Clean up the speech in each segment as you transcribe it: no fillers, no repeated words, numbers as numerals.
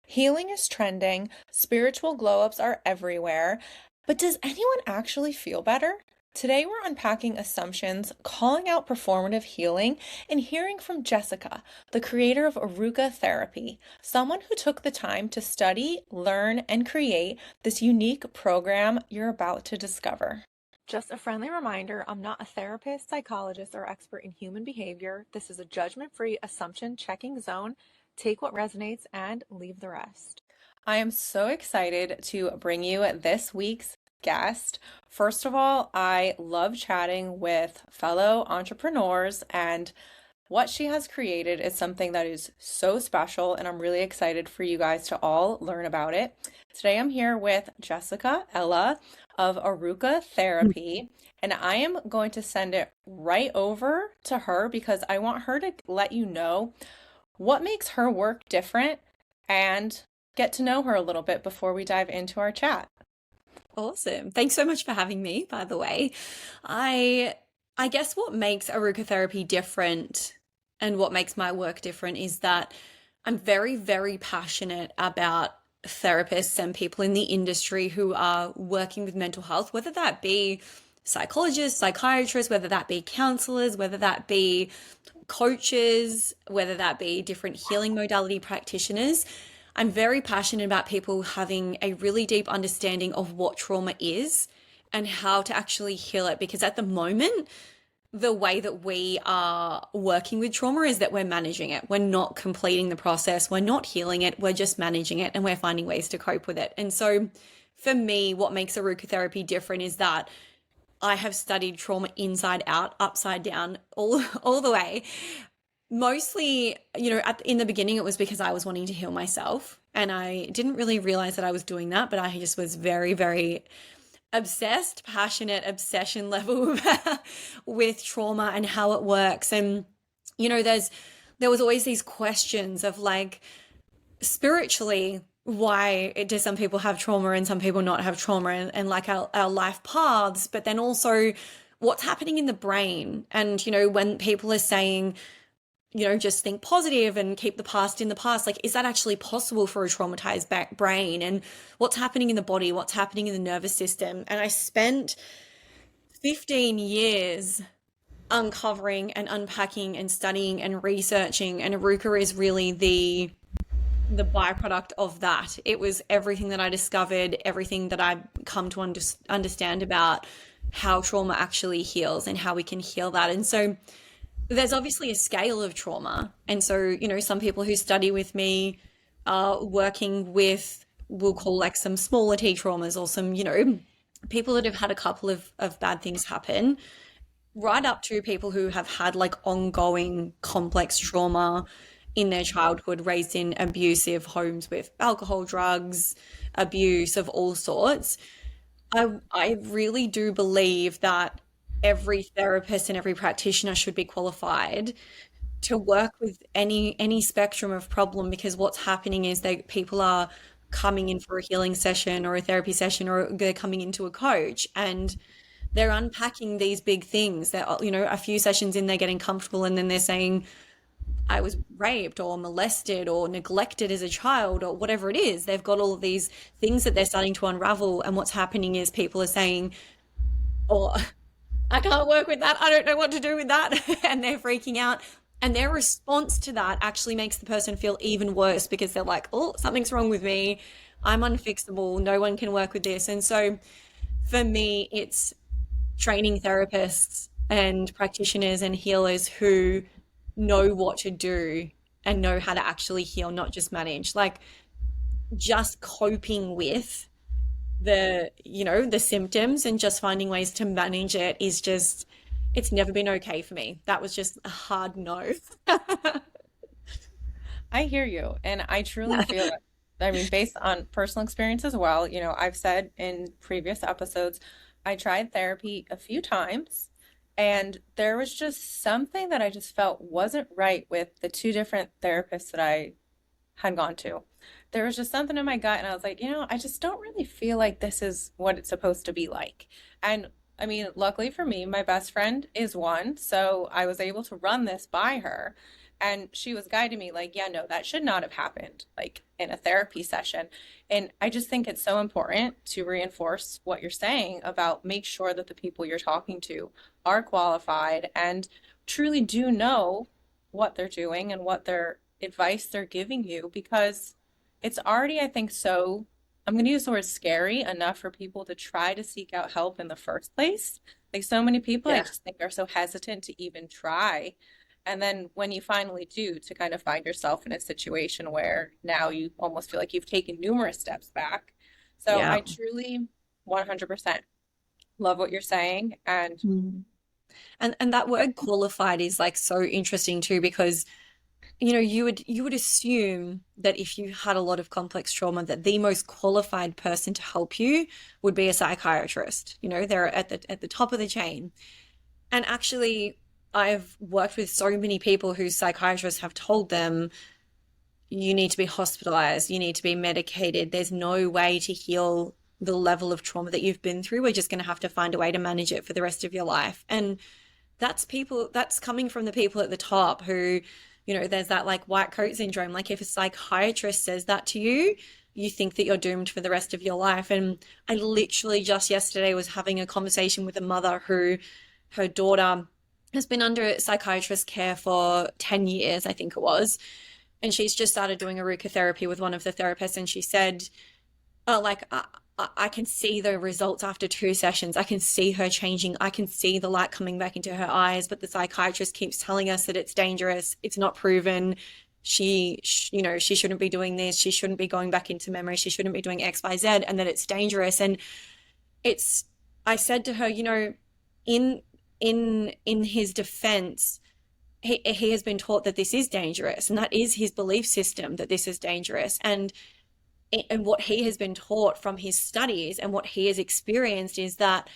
Healing is trending, spiritual glow ups are everywhere, but does anyone actually feel better? Today, we're unpacking assumptions, calling out performative healing, and hearing from Jessica, the creator of Aruka Therapy, someone who took the time to study, learn, and create this unique program you're about to discover. Just a friendly reminder, I'm not a therapist, psychologist, or expert in human behavior. This is a judgment-free assumption checking zone. Take what resonates and leave the rest. I am so excited to bring you this week's guest. First of all, I love chatting with fellow entrepreneurs, and what she has created is something that is so special, and I'm really excited for you guys to all learn about it. Today, I'm here with Jessica Ella of Aruka Therapy, and I am going to send it right over to her because I want her to let you know what makes her work different and get to know her a little bit before we dive into our chat. Awesome. Thanks so much for having me, by the way. I I guess what makes Aruka therapy different and what makes my work different is that I'm very, very passionate about therapists and people in the industry who are working with mental health, whether that be psychologists, psychiatrists, whether that be counselors, whether that be coaches, whether that be different healing modality practitioners. I'm very passionate about people having a really deep understanding of what trauma is and how to actually heal it. Because at the moment, the way that we are working with trauma is that we're managing it. We're not completing the process. We're not healing it. We're just managing it and we're finding ways to cope with it. And so for me, what makes Aruka therapy different is that I have studied trauma inside out, upside down, all the way. Mostly, in the beginning, it was because I was wanting to heal myself. And I didn't really realize that I was doing that, but I just was very, very obsessed, passionate, obsession level with trauma and how it works. And, there was always these questions of like, spiritually, why do some people have trauma and some people not have trauma and like our life paths, but then also what's happening in the brain. And, when people are saying, just think positive and keep the past in the past. Like, is that actually possible for a traumatized brain? And what's happening in the body? What's happening in the nervous system? And I spent 15 years uncovering and unpacking and studying and researching. And Aruka is really the byproduct of that. It was everything that I discovered, everything that I've come to understand about how trauma actually heals and how we can heal that. And so there's obviously a scale of trauma. And so, some people who study with me are working with, we'll call like some smaller T traumas or some, people that have had a couple of bad things happen, right up to people who have had like ongoing complex trauma in their childhood, raised in abusive homes with alcohol, drugs, abuse of all sorts. I really do believe that every therapist and every practitioner should be qualified to work with any spectrum of problem, because what's happening is that people are coming in for a healing session or a therapy session, or they're coming into a coach and they're unpacking these big things that, a few sessions in, they're getting comfortable and then they're saying, I was raped or molested or neglected as a child or whatever it is. They've got all of these things that they're starting to unravel. And what's happening is people are saying, oh, I can't work with that. I don't know what to do with that. And they're freaking out. And their response to that actually makes the person feel even worse, because they're like, oh, something's wrong with me. I'm unfixable. No one can work with this. And so for me, it's training therapists and practitioners and healers who know what to do and know how to actually heal, not just manage. Like, just coping with the symptoms and just finding ways to manage it is just, it's never been okay for me. That was just a hard no. I hear you, and I truly feel it. I mean, based on personal experience as well, I've said in previous episodes, I tried therapy a few times, and there was just something that I just felt wasn't right with the two different therapists that I had gone to. There was just something in my gut, and I was like, I just don't really feel like this is what it's supposed to be like. And I mean, luckily for me, my best friend is one, so I was able to run this by her. And she was guiding me like, yeah, no, that should not have happened, like in a therapy session. And I just think it's so important to reinforce what you're saying about make sure that the people you're talking to are qualified and truly do know what they're doing and what their advice they're giving you, because it's already, I think, so, I'm going to use the word scary enough for people to try to seek out help in the first place. Like so many people, I Yeah. just think are so hesitant to even try. And then when you finally do, to kind of find yourself in a situation where now you almost feel like you've taken numerous steps back. So Yeah. I truly 100% love what you're saying. And Mm. And that word qualified is like so interesting too, because you would assume that if you had a lot of complex trauma, that the most qualified person to help you would be a psychiatrist. They're at the top of the chain. And actually, I've worked with so many people whose psychiatrists have told them, you need to be hospitalized, you need to be medicated. There's no way to heal the level of trauma that you've been through. We're just going to have to find a way to manage it for the rest of your life. And that's coming from the people at the top who, there's that like white coat syndrome. Like if a psychiatrist says that to you, you think that you're doomed for the rest of your life. And I literally just yesterday was having a conversation with a mother who her daughter has been under psychiatrist care for 10 years, I think it was. And she's just started doing Aruka therapy with one of the therapists. And she said, oh, like, I can see the results after 2 sessions. I can see her changing. I can see the light coming back into her eyes. But the psychiatrist keeps telling us that it's dangerous. It's not proven. She shouldn't be doing this. She shouldn't be going back into memory. She shouldn't be doing X, Y, Z, and that it's dangerous. And it's, I said to her, in in his defense, he has been taught that this is dangerous, and that is his belief system, that this is dangerous. And what he has been taught from his studies and what he has experienced is that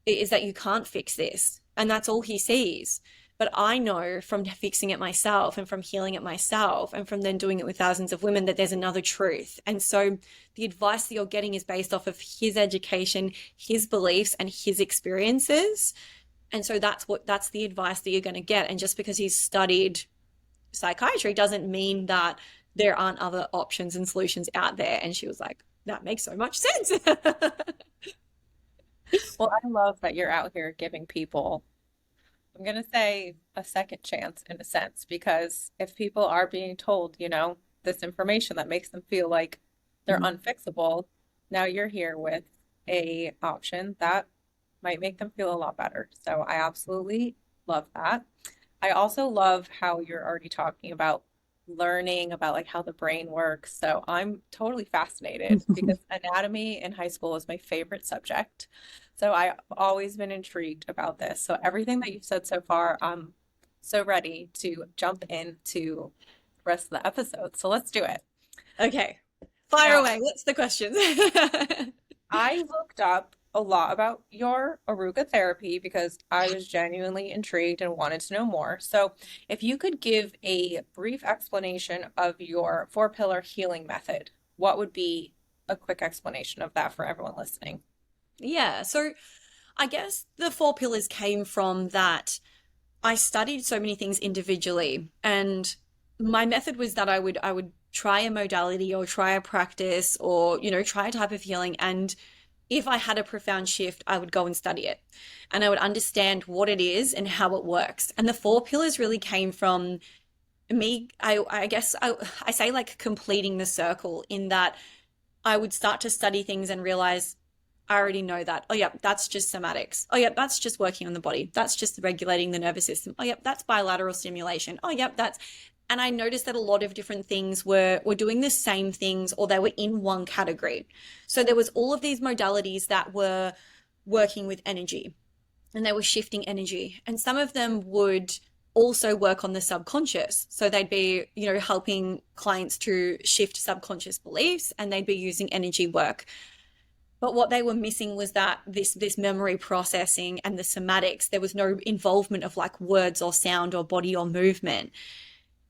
you can't fix this, and that's all he sees. But I know from fixing it myself and from healing it myself and from then doing it with thousands of women that there's another truth. And so the advice that you're getting is based off of his education, his beliefs, and his experiences. And so that's the advice that you're going to get. And just because he's studied psychiatry doesn't mean that there aren't other options and solutions out there. And she was like, that makes so much sense. well, I love that you're out here giving people, I'm going to say, a second chance in a sense, because if people are being told, this information that makes them feel like they're unfixable, now you're here with a option that might make them feel a lot better. So I absolutely love that. I also love how you're already talking about learning about like how the brain works. So I'm totally fascinated because anatomy in high school is my favorite subject. So I've always been intrigued about this. So everything that you've said so far, I'm so ready to jump into the rest of the episode. So let's do it. Okay, fire Now, away. What's the questions? I looked up a lot about your Aruga therapy because I was genuinely intrigued and wanted to know more. So, if you could give a brief explanation of your four pillar healing method, what would be a quick explanation of that for everyone listening? Yeah, so I guess the four pillars came from that I studied so many things individually, and my method was that I would try a modality or try a practice or try a type of healing, and if I had a profound shift, I would go and study it, and I would understand what it is and how it works. And the four pillars really came from me. I guess I say like completing the circle, in that I would start to study things and realize I already know that. Oh, yeah, that's just somatics. Oh, yeah, that's just working on the body. That's just regulating the nervous system. Oh, yeah, that's bilateral stimulation. Oh, yeah, that's. And I noticed that a lot of different things were doing the same things, or they were in one category. So there was all of these modalities that were working with energy, and they were shifting energy. And some of them would also work on the subconscious. So they'd be, helping clients to shift subconscious beliefs, and they'd be using energy work. But what they were missing was that this memory processing and the somatics, there was no involvement of like words or sound or body or movement.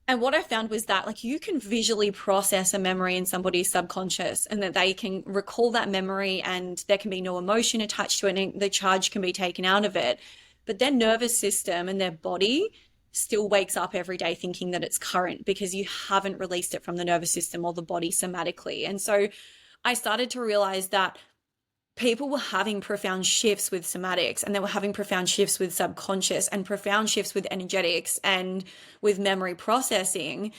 And what I found was that like you can visually process a memory in somebody's subconscious, and that they can recall that memory and there can be no emotion attached to it and the charge can be taken out of it. But their nervous system and their body still wakes up every day thinking that it's current because you haven't released it from the nervous system or the body somatically. And so I started to realize that people were having profound shifts with somatics, and they were having profound shifts with subconscious and profound shifts with energetics and with memory processing.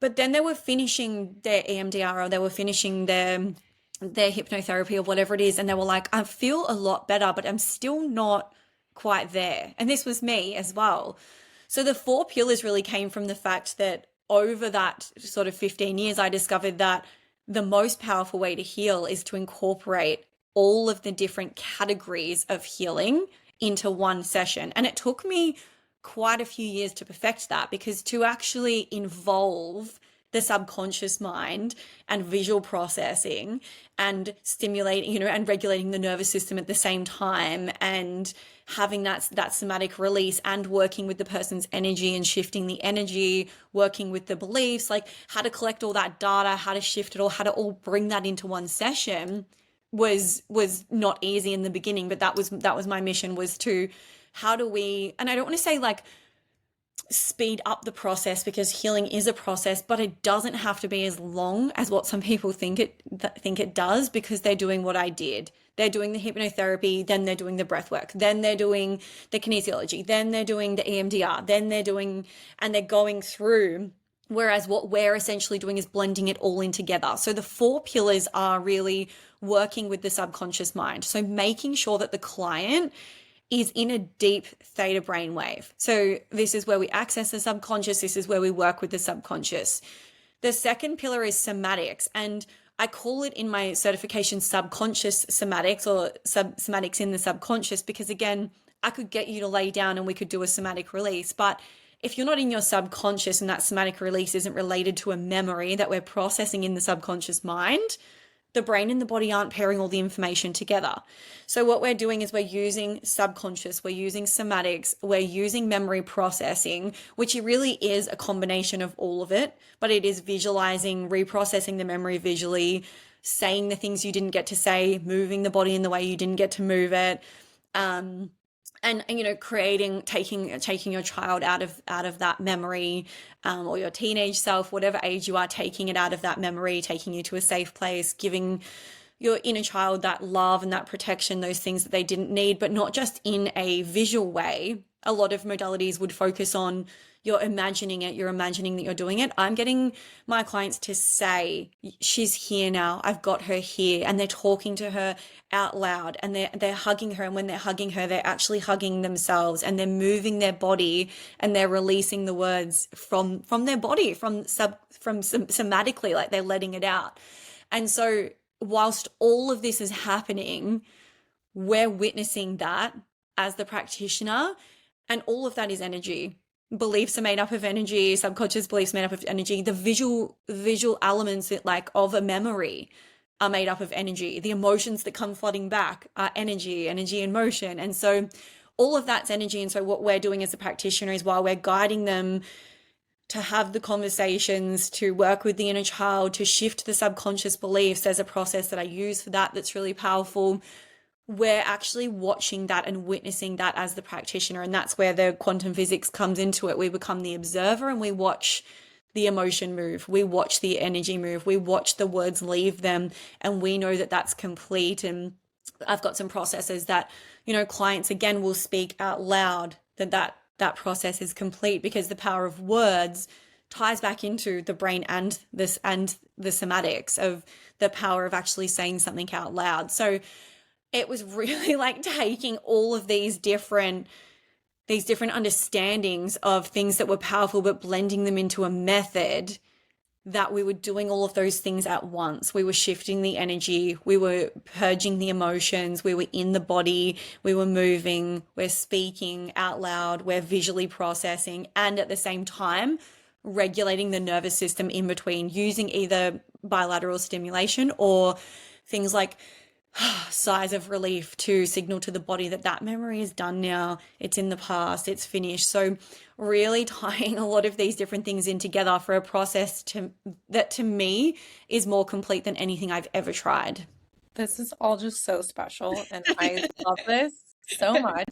But then they were finishing their EMDR, or they were finishing their hypnotherapy or whatever it is, and they were like, I feel a lot better, but I'm still not quite there. And this was me as well. So the four pillars really came from the fact that over that sort of 15 years, I discovered that the most powerful way to heal is to incorporate all of the different categories of healing into one session. And it took me quite a few years to perfect that, because to actually involve the subconscious mind and visual processing and stimulating, and regulating the nervous system at the same time, and having that somatic release, and working with the person's energy and shifting the energy, working with the beliefs, like how to collect all that data, how to shift it all, how to all bring that into one session was not easy in the beginning. But that was my mission, was to, how do we, and I don't want to say like speed up the process, because healing is a process, but it doesn't have to be as long as what some people think it does, because they're doing what I did. They're doing the hypnotherapy, then they're doing the breath work, then they're doing the kinesiology, then they're doing the EMDR, then they're doing, and they're going through. Whereas what we're essentially doing is blending it all in together. So the four pillars are really working with the subconscious mind. So making sure that the client is in a deep theta brainwave. So this is where we access the subconscious. This is where we work with the subconscious. The second pillar is somatics, and I call it in my certification subconscious somatics, or somatics in the subconscious, because again, I could get you to lay down and we could do a somatic release. But if you're not in your subconscious and that somatic release isn't related to a memory that we're processing in the subconscious mind, the brain and the body aren't pairing all the information together. So what we're doing is we're using subconscious, we're using somatics, we're using memory processing, which really is a combination of all of it, but it is visualizing, reprocessing the memory visually, saying the things you didn't get to say, moving the body in the way you didn't get to move it. And creating, taking your child out of that memory, or your teenage self, whatever age you are, taking it out of that memory, taking you to a safe place, giving your inner child that love and that protection, those things that they didn't need, but not just in a visual way. A lot of modalities would focus on, you're imagining it, you're imagining that you're doing it. I'm getting my clients to say, she's here now, I've got her here, and they're talking to her out loud, and they're hugging her, and when they're hugging her, they're actually hugging themselves, and they're moving their body, and they're releasing the words from their body, from somatically, like they're letting it out. And so whilst all of this is happening, we're witnessing that as the practitioner, and all of that is energy. Beliefs are made up of energy, subconscious beliefs made up of energy. The visual elements of a memory are made up of energy. The emotions that come flooding back are energy in motion. And so all of that's energy. And so what we're doing as a practitioner is, while we're guiding them to have the conversations, to work with the inner child, to shift the subconscious beliefs, there's a process that I use for that that's really powerful. We're actually watching that and witnessing that as the practitioner. And that's where the quantum physics comes into it. We become the observer, and we watch the emotion move. We watch the energy move. We watch the words leave them, and we know that that's complete. And I've got some processes that, clients again will speak out loud, that process is complete, because the power of words ties back into the brain and the somatics of the power of actually saying something out loud. So it was really like taking all of these different understandings of things that were powerful, but blending them into a method that we were doing all of those things at once. We were shifting the energy, we were purging the emotions, we were in the body, we were moving, we're speaking out loud, we're visually processing, and at the same time, regulating the nervous system in between, using either bilateral stimulation or things like sighs of relief to signal to the body that memory is done now, it's in the past, it's finished. So really tying a lot of these different things in together for a process that to me is more complete than anything I've ever tried. This is all just so special, and I love this so much.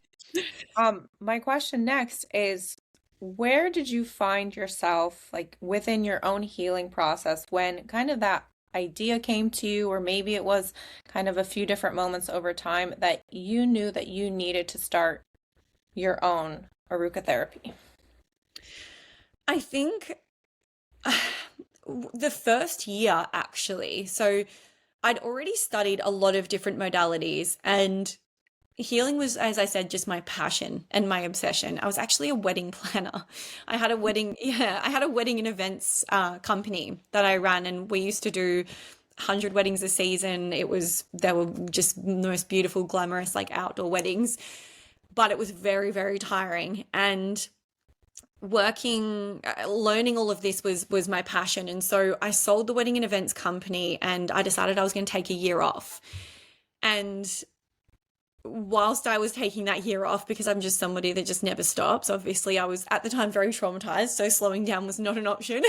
My question next is, where did you find yourself like within your own healing process when kind of that idea came to you, or maybe it was kind of a few different moments over time that you knew that you needed to start your own Aruka therapy? I think the first year, actually. So I'd already studied a lot of different modalities, and healing was, as I said, just my passion and my obsession. I was actually a wedding planner. I had a wedding, yeah, I had a wedding and events company that I ran, and we used to do 100 weddings a season. They were just the most beautiful, glamorous, like outdoor weddings, but it was very, very tiring. And learning all of this was my passion. And so I sold the wedding and events company, and I decided I was going to take a year off. And whilst I was taking that year off, because I'm just somebody that just never stops, obviously I was at the time very traumatized, so slowing down was not an option.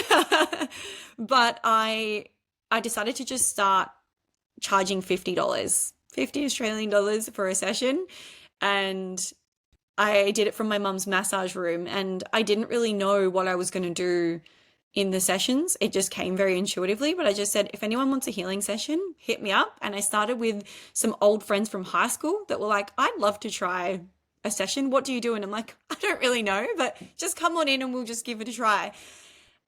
But I decided to just start charging $50, 50 Australian dollars for a session. And I did it from my mum's massage room, and I didn't really know what I was going to do in the sessions. It just came very intuitively, but I just said, if anyone wants a healing session, hit me up. And I started with some old friends from high school that were like, I'd love to try a session. What do you do? And I'm like, I don't really know, but just come on in and we'll just give it a try.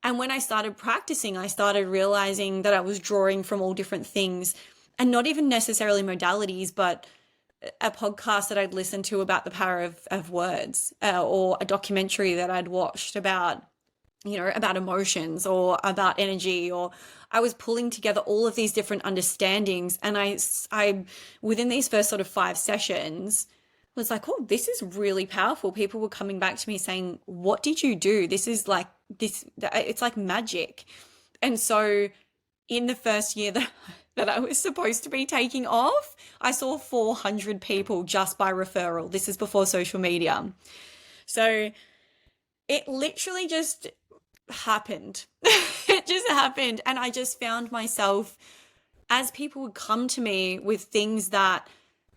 And when I started practicing, I started realizing that I was drawing from all different things, and not even necessarily modalities, but a podcast that I'd listened to about the power of words, or a documentary that I'd watched about, about emotions or about energy, or I was pulling together all of these different understandings. And I within these first sort of 5 sessions was like, oh, this is really powerful. People were coming back to me saying, what did you do? This is like this, it's like magic. And so in the first year that I was supposed to be taking off, I saw 400 people just by referral. This is before social media. So it literally just happened. It just happened. And I just found myself, as people would come to me with things that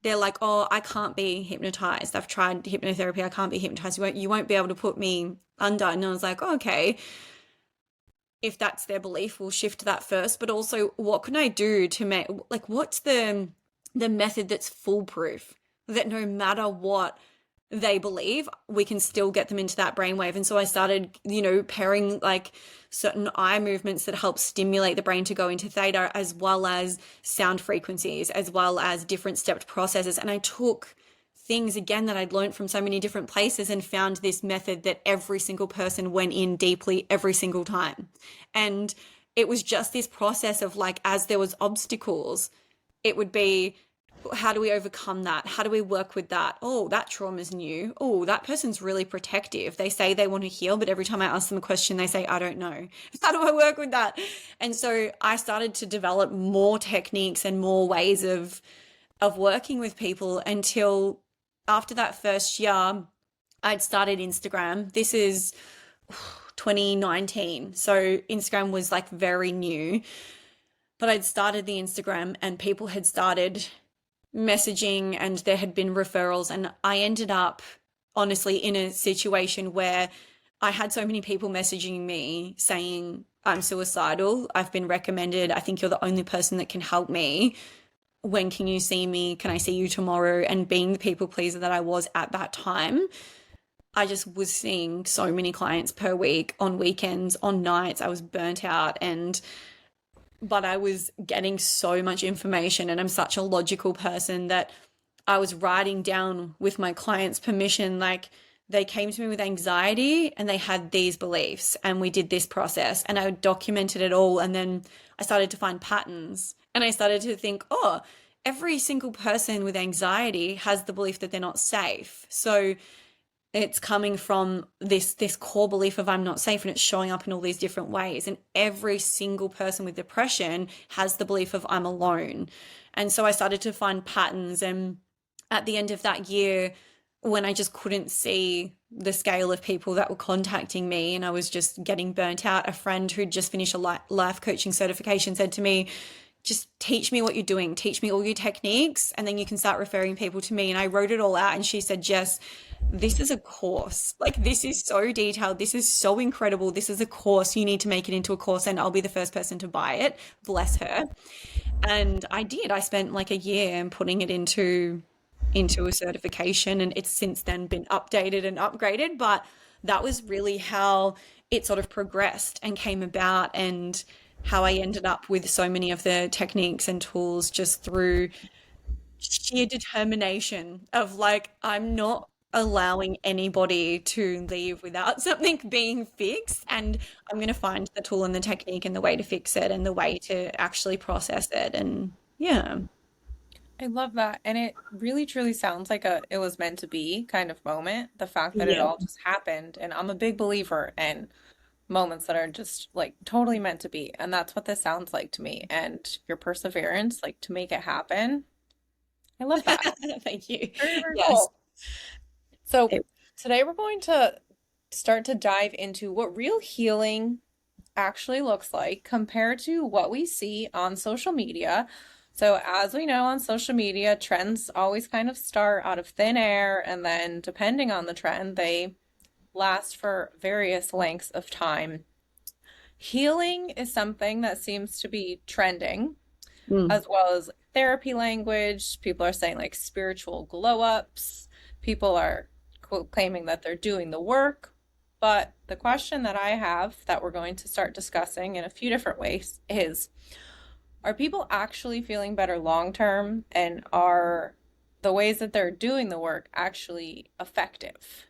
they're like, oh, I can't be hypnotized. I've tried hypnotherapy. I can't be hypnotized. You won't be able to put me under. And I was like, oh, okay. If that's their belief, we'll shift that first. But also, what can I do to make, like, what's the method that's foolproof, that no matter what they believe, we can still get them into that brainwave? And so I started, pairing like certain eye movements that help stimulate the brain to go into theta, as well as sound frequencies, as well as different stepped processes. And I took things again that I'd learned from so many different places and found this method that every single person went in deeply every single time. And it was just this process of like, as there was obstacles, it would be, how do we overcome that? How do we work with that? Oh, that trauma's new. Oh, that person's really protective. They say they want to heal, but every time I ask them a question, they say, I don't know. How do I work with that? And so I started to develop more techniques and more ways of working with people, until after that first year, I'd started Instagram. This is 2019. So Instagram was like very new, but I'd started the Instagram and people had started messaging and there had been referrals. And I ended up honestly in a situation where I had so many people messaging me saying, I'm suicidal. I've been recommended. I think you're the only person that can help me. When can you see me? Can I see you tomorrow? And being the people pleaser that I was at that time, I just was seeing so many clients per week, on weekends, on nights. I was burnt out, but I was getting so much information, and I'm such a logical person that I was writing down with my clients' permission, like they came to me with anxiety and they had these beliefs and we did this process, and I documented it all. And then I started to find patterns, and I started to think, oh, every single person with anxiety has the belief that they're not safe. So it's coming from this core belief of I'm not safe, and it's showing up in all these different ways. And every single person with depression has the belief of I'm alone. And so I started to find patterns. And at the end of that year, when I just couldn't see the scale of people that were contacting me and I was just getting burnt out, a friend who'd just finished a life coaching certification said to me, just teach me what you're doing, teach me all your techniques, and then you can start referring people to me. And I wrote it all out. And she said, Jess, this is a course. Like, this is so detailed. This is so incredible. This is a course. You need to make it into a course, and I'll be the first person to buy it. Bless her. And I did. I spent like a year putting it into a certification, and it's since then been updated and upgraded. But that was really how it sort of progressed and came about, and how I ended up with so many of the techniques and tools just through sheer determination of like, I'm not allowing anybody to leave without something being fixed. And I'm going to find the tool and the technique and the way to fix it and the way to actually process it. And yeah, I love that. And it really truly sounds like a it was meant to be kind of moment. The fact that it yeah, all just happened. And I'm a big believer in moments that are just like totally meant to be. And that's what this sounds like to me. And your perseverance, like to make it happen. I love that. thank you. Very, very Yes. cool. So today we're going to start to dive into what real healing actually looks like compared to what we see on social media. So, as we know on social media, trends always kind of start out of thin air, and then depending on the trend, they last for various lengths of time. Healing is something that seems to be trending, Mm. as well as therapy language. People are saying like spiritual glow ups. People are claiming that they're doing the work. But the question that I have that we're going to start discussing in a few different ways is, are people actually feeling better long term? And are the ways that they're doing the work actually effective?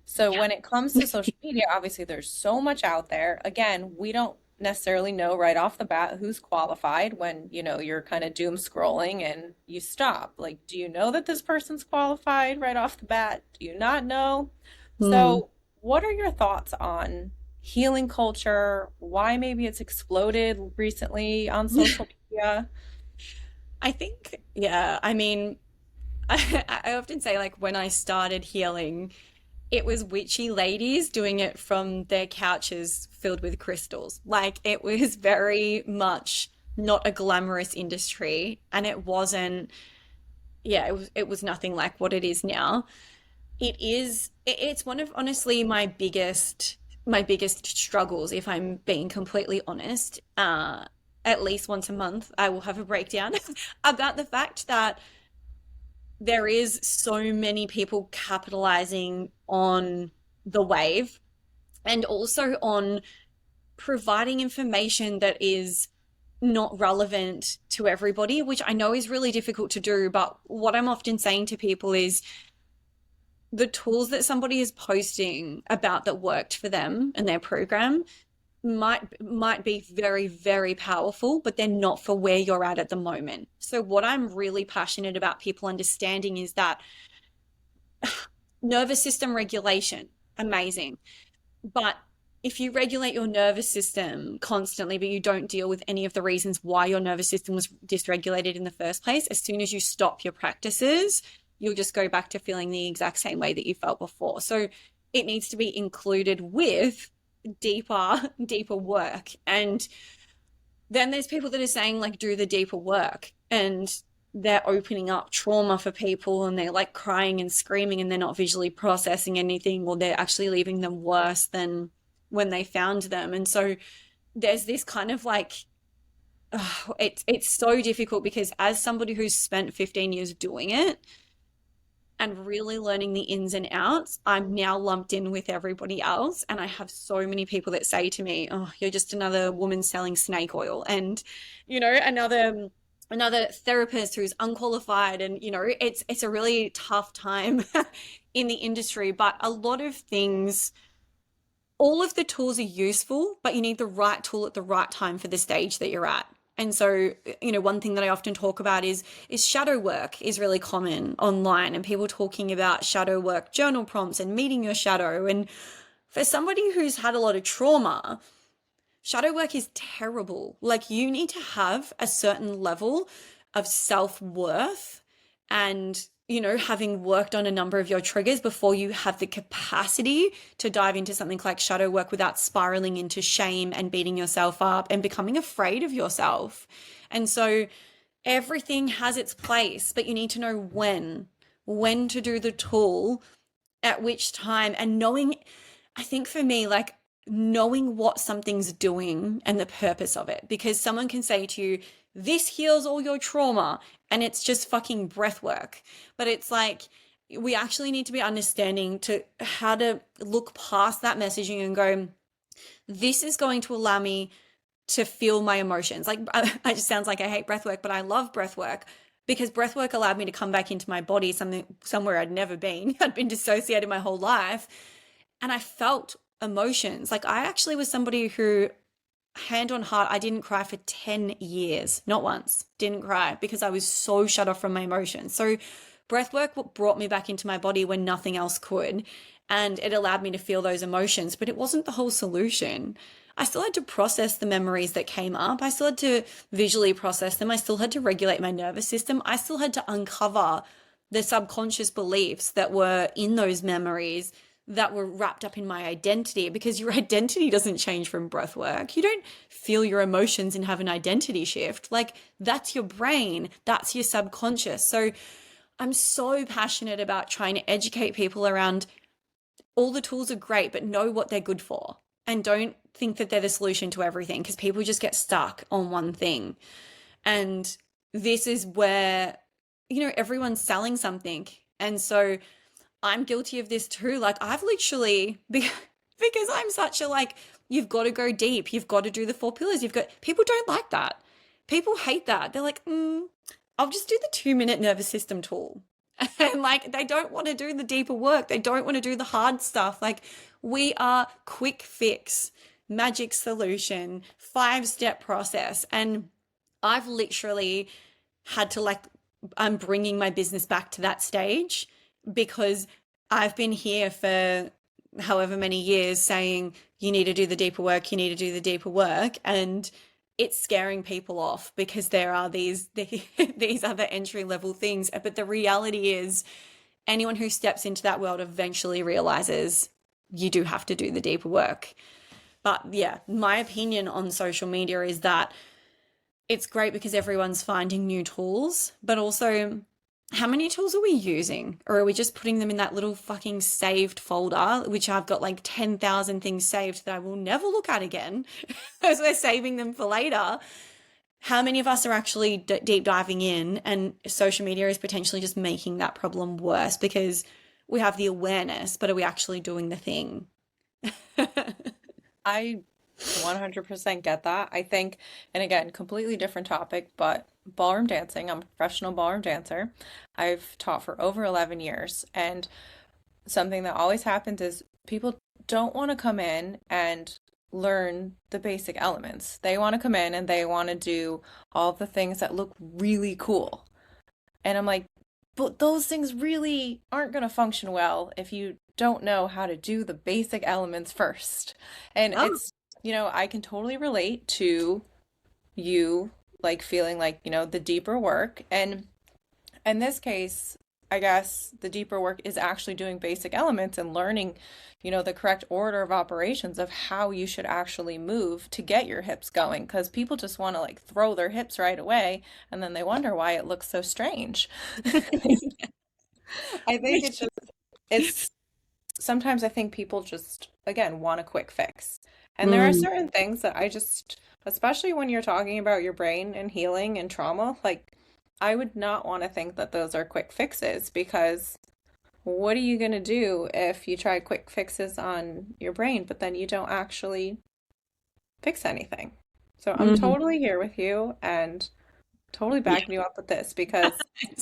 So Yeah. when it comes to social media, obviously there's so much out there. Again, we don't necessarily know right off the bat who's qualified when, you're kind of doom scrolling and you stop. Like, do you know that this person's qualified right off the bat? Do you not know? Mm. So, what are your thoughts on healing culture? Why maybe it's exploded recently on social media? I think, yeah, I mean, I often say like when I started healing, it was witchy ladies doing it from their couches filled with crystals. Like it was very much not a glamorous industry, and it wasn't, yeah, it was nothing like what it is now. It's one of honestly my biggest struggles, if I'm being completely honest. At least once a month I will have a breakdown about the fact that there is so many people capitalizing on the wave, and also on providing information that is not relevant to everybody, which I know is really difficult to do. But what I'm often saying to people is the tools that somebody is posting about that worked for them and their program might be very, very powerful, but they're not for where you're at the moment. So what I'm really passionate about people understanding is that nervous system regulation, amazing. But if you regulate your nervous system constantly, but you don't deal with any of the reasons why your nervous system was dysregulated in the first place, as soon as you stop your practices, you'll just go back to feeling the exact same way that you felt before. So it needs to be included with deeper work. And then there's people that are saying like do the deeper work, and they're opening up trauma for people, and they're like crying and screaming, and they're not visually processing anything, or they're actually leaving them worse than when they found them. And so there's this kind of like it's so difficult, because as somebody who's spent 15 years doing it and really learning the ins and outs, I'm now lumped in with everybody else. And I have so many people that say to me, "Oh, you're just another woman selling snake oil," and another therapist who's unqualified. And it's a really tough time in the industry. But a lot of things, all of the tools are useful, but you need the right tool at the right time for the stage that you're at. And so, one thing that I often talk about is shadow work is really common online, and people talking about shadow work journal prompts and meeting your shadow. And for somebody who's had a lot of trauma, shadow work is terrible. Like, you need to have a certain level of self-worth, and having worked on a number of your triggers before you have the capacity to dive into something like shadow work without spiraling into shame and beating yourself up and becoming afraid of yourself. And so everything has its place, but you need to know when to do the tool, at which time, and knowing, I think for me, like knowing what something's doing and the purpose of it. Because someone can say to you, this heals all your trauma, and it's just fucking breath work. But it's like, we actually need to be understanding to how to look past that messaging and go, this is going to allow me to feel my emotions. Like, it just sounds like I hate breath work, but I love breath work because breath work allowed me to come back into my body, somewhere I'd never been. I'd been dissociated my whole life, and I felt emotions. Like, I actually was somebody who, hand on heart, I didn't cry for 10 years, not once, didn't cry because I was so shut off from my emotions. So breath work brought me back into my body when nothing else could, and it allowed me to feel those emotions, but it wasn't the whole solution. I still had to process the memories that came up. I still had to visually process them. I still had to regulate my nervous system. I still had to uncover the subconscious beliefs that were in those memories that were wrapped up in my identity, because your identity doesn't change from breath work. You don't feel your emotions and have an identity shift. Like, that's your brain, that's your subconscious. So I'm so passionate about trying to educate people around, all the tools are great, but know what they're good for. And don't think that they're the solution to everything, because people just get stuck on one thing. And this is where, everyone's selling something. And so I'm guilty of this too. Like, I've literally, because I'm such a, like, you've got to go deep. You've got to do the 4 pillars. People don't like that. People hate that. They're like, I'll just do the 2-minute nervous system tool. And like, they don't want to do the deeper work. They don't want to do the hard stuff. Like, we are quick fix, magic solution, 5-step process. And I've literally had to, like, I'm bringing my business back to that stage, because I've been here for however many years saying, you need to do the deeper work, you need to do the deeper work. And it's scaring people off because there are these other entry level things. But the reality is, anyone who steps into that world eventually realizes you do have to do the deeper work. But yeah, my opinion on social media is that it's great because everyone's finding new tools, but also, how many tools are we using? Or are we just putting them in that little fucking saved folder, which I've got like 10,000 things saved that I will never look at again as we're saving them for later? How many of us are actually deep diving in, and social media is potentially just making that problem worse because we have the awareness, but are we actually doing the thing? I 100% get that. I think, and again, completely different topic, but ballroom dancing, I'm a professional ballroom dancer. I've taught for over 11 years, and something that always happens is people don't want to come in and learn the basic elements. They want to come in and they want to do all the things that look really cool. And I'm like, but those things really aren't going to function well if you don't know how to do the basic elements first. And Oh, I can totally relate to you like feeling like, the deeper work. And in this case, I guess the deeper work is actually doing basic elements and learning, the correct order of operations of how you should actually move to get your hips going. Because people just want to like throw their hips right away and then they wonder why it looks so strange. I think it's sometimes I think people just, again, want a quick fix. And there are mm, certain things that especially when you're talking about your brain and healing and trauma, like I would not want to think that those are quick fixes, because what are you going to do if you try quick fixes on your brain, but then you don't actually fix anything? So I'm mm, totally here with you and totally yeah. backing you up with this, because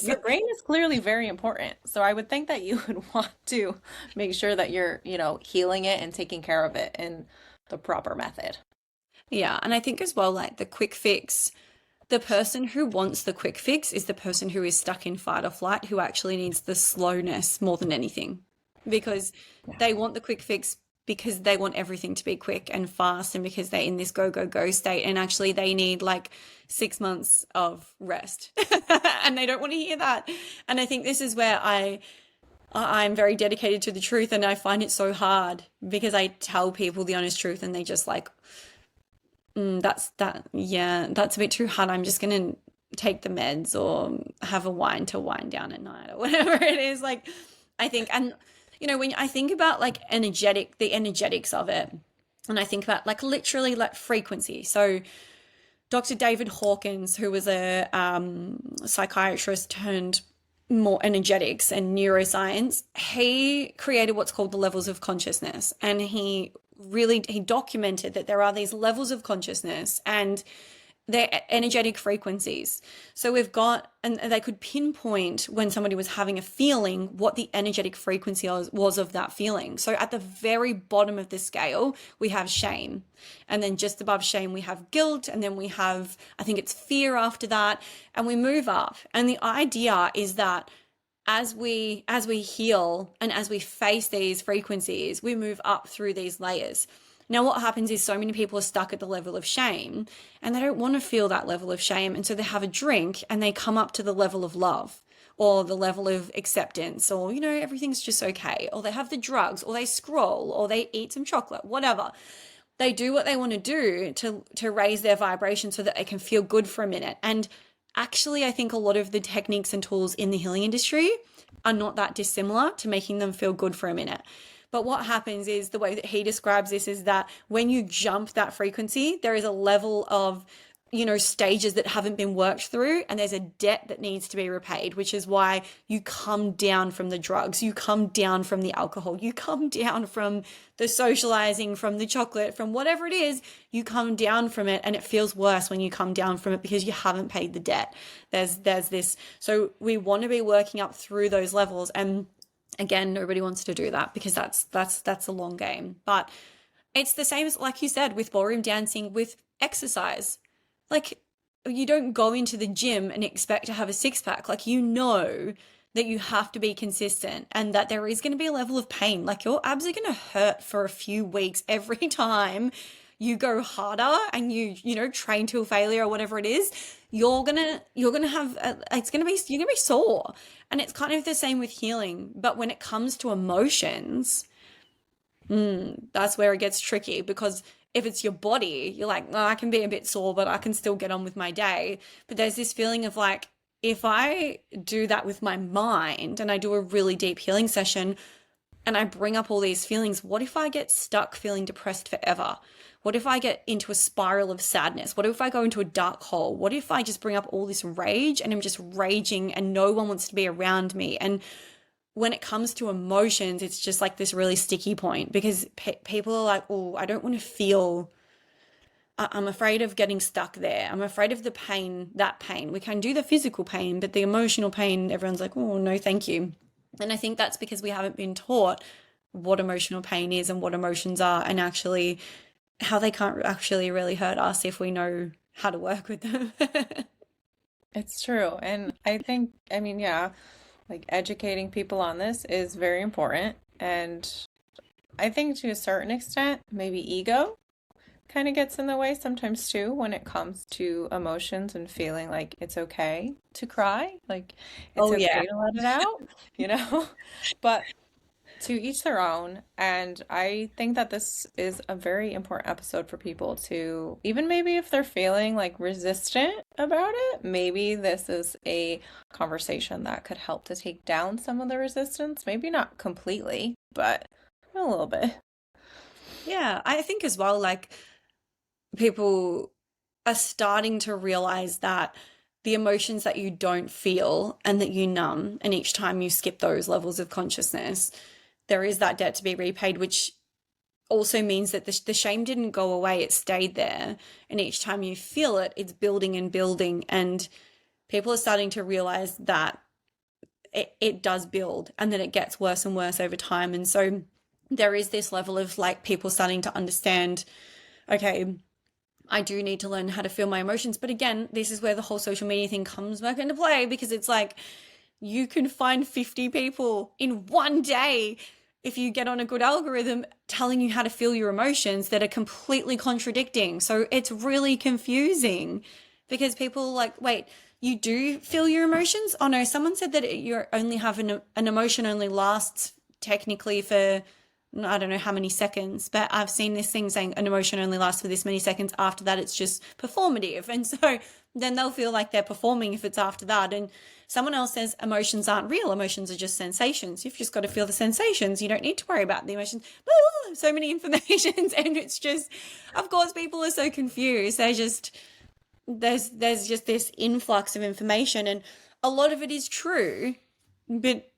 your brain is clearly very important. So I would think that you would want to make sure that you're, healing it and taking care of it in the proper method. Yeah, and I think as well, like the quick fix, the person who wants the quick fix is the person who is stuck in fight or flight, who actually needs the slowness more than anything, because Yeah. they want the quick fix because they want everything to be quick and fast, and because they're in this go, go, go state. And actually, they need like 6 months of rest and they don't want to hear that. And I think this is where I'm very dedicated to the truth, and I find it so hard because I tell people the honest truth and they just like Yeah, that's a bit too hard. I'm just gonna take the meds or have a wine to wind down at night or whatever it is. Like, I think, and when I think about like the energetics of it, and I think about like literally like frequency. So Dr. David Hawkins, who was a psychiatrist turned more energetics and neuroscience, he created what's called the levels of consciousness, and he documented that there are these levels of consciousness and they're energetic frequencies. So we've got, and they could pinpoint when somebody was having a feeling what the energetic frequency was of that feeling. So at the very bottom of the scale, we have shame. And then just above shame, we have guilt. And then we have, I think it's fear after that. And we move up. And the idea is that as we heal and as we face these frequencies, we move up through these layers. Now, what happens is so many people are stuck at the level of shame and they don't want to feel that level of shame. And so they have a drink and they come up to the level of love or the level of acceptance or, everything's just okay. Or they have the drugs or they scroll or they eat some chocolate, whatever. They do what they want to do to raise their vibration so that they can feel good for a minute. And actually, I think a lot of the techniques and tools in the healing industry are not that dissimilar to making them feel good for a minute. But what happens is the way that he describes this is that when you jump that frequency, there is a level of, stages that haven't been worked through, and there's a debt that needs to be repaid, which is why you come down from the drugs, you come down from the alcohol, you come down from the socializing, from the chocolate, from whatever it is, you come down from it, and it feels worse when you come down from it because you haven't paid the debt. There's this. So we want to be working up through those levels, and again, nobody wants to do that because that's a long game. But it's the same as, like you said, with ballroom dancing, with exercise. Like, you don't go into the gym and expect to have a six pack. Like, that you have to be consistent and that there is going to be a level of pain. Like, your abs are going to hurt for a few weeks every time you go harder and you train to a failure or whatever it is. You're gonna have you're gonna be sore, and it's kind of the same with healing. But when it comes to emotions, that's where it gets tricky, because if it's your body, you're like, oh, I can be a bit sore, but I can still get on with my day. But there's this feeling of like, if I do that with my mind and I do a really deep healing session and I bring up all these feelings, what if I get stuck feeling depressed forever? What if I get into a spiral of sadness? What if I go into a dark hole? What if I just bring up all this rage and I'm just raging and no one wants to be around me? And when it comes to emotions, it's just like this really sticky point, because people are like, oh, I don't want to feel, I'm afraid of getting stuck there. I'm afraid of the pain, that pain. We can do the physical pain, but the emotional pain, everyone's like, oh, no, thank you. And I think that's because we haven't been taught what emotional pain is and what emotions are, and actually how they can't actually really hurt us if we know how to work with them. It's true. And I think, I mean, yeah, like educating people on this is very important. And I think to a certain extent, maybe ego kind of gets in the way sometimes too when it comes to emotions and feeling like it's okay to cry, like it's Oh, yeah. okay to let it out, you know? But to each their own. And I think that this is a very important episode for people to, even maybe if they're feeling like resistant about it, maybe this is a conversation that could help to take down some of the resistance. Maybe not completely, but a little bit. Yeah, I think as well, like, people are starting to realize that the emotions that you don't feel and that you numb, and each time you skip those levels of consciousness, there is that debt to be repaid, which also means that the shame didn't go away, it stayed there. And each time you feel it, it's building and building. And people are starting to realize that it does build and that it gets worse and worse over time. And so there is this level of like people starting to understand, okay, I do need to learn how to feel my emotions. But again, this is where the whole social media thing comes back into play, because it's like you can find 50 people in one day, if you get on a good algorithm, telling you how to feel your emotions that are completely contradicting. So it's really confusing because people are like, wait, you do feel your emotions? Oh no, someone said that you only have an emotion only lasts technically for I don't know how many seconds, but I've seen this thing saying an emotion only lasts for this many seconds. After that, it's just performative. And so then they'll feel like they're performing if it's after that. And someone else says emotions aren't real. Emotions are just sensations. You've just got to feel the sensations. You don't need to worry about the emotions. So many informations. And it's just, of course, people are so confused. There's just this influx of information, and a lot of it is true, but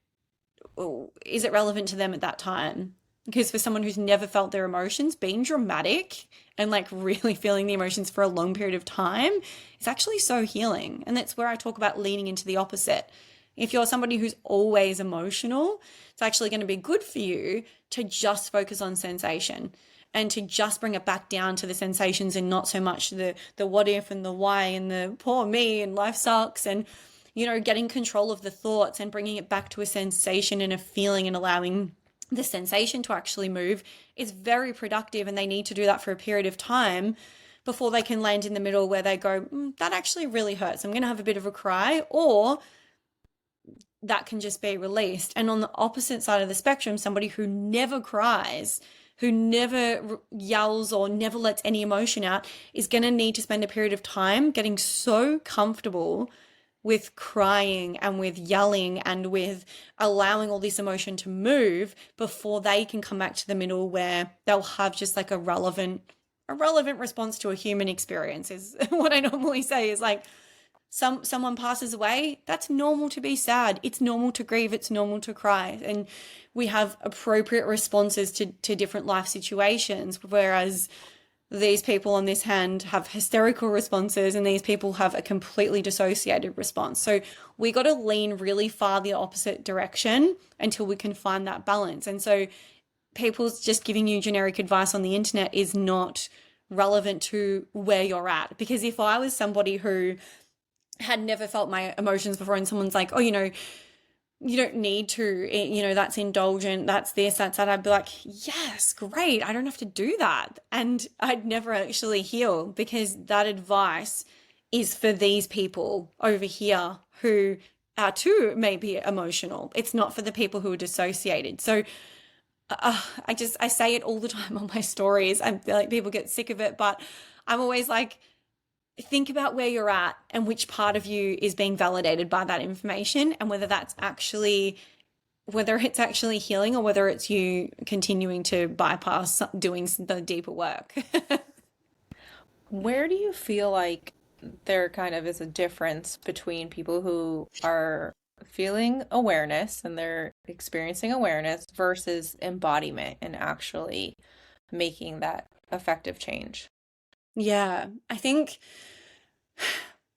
is it relevant to them at that time? Because for someone who's never felt their emotions, being dramatic and like really feeling the emotions for a long period of time is actually so healing. And that's where I talk about leaning into the opposite. If you're somebody who's always emotional, it's actually going to be good for you to just focus on sensation and to just bring it back down to the sensations and not so much the what if and the why and the poor me and life sucks, and getting control of the thoughts and bringing it back to a sensation and a feeling and allowing the sensation to actually move is very productive. And they need to do that for a period of time before they can land in the middle where they go, that actually really hurts. I'm going to have a bit of a cry, or that can just be released. And on the opposite side of the spectrum, somebody who never cries, who never yells or never lets any emotion out, is going to need to spend a period of time getting so comfortable with crying and with yelling and with allowing all this emotion to move before they can come back to the middle where they'll have just like a relevant response to a human experience, is what I normally say. Is like, someone passes away, that's normal to be sad. It's normal to grieve. It's normal to cry. And we have appropriate responses to different life situations, whereas these people on this hand have hysterical responses and these people have a completely dissociated response. So we got to lean really far the opposite direction until we can find that balance. And so people's just giving you generic advice on the internet is not relevant to where you're at. Because if I was somebody who had never felt my emotions before and someone's like, oh, you don't need to, that's indulgent, that's this, that's that, I'd be like, yes, great, I don't have to do that. And I'd never actually heal, because that advice is for these people over here who are too maybe emotional. It's not for the people who are dissociated. So I say it all the time on my stories. I feel like people get sick of it, but I'm always like, think about where you're at and which part of you is being validated by that information, and whether it's actually healing or whether it's you continuing to bypass doing the deeper work. Where do you feel like there kind of is a difference between people who are feeling awareness and they're experiencing awareness versus embodiment and actually making that effective change? Yeah, I think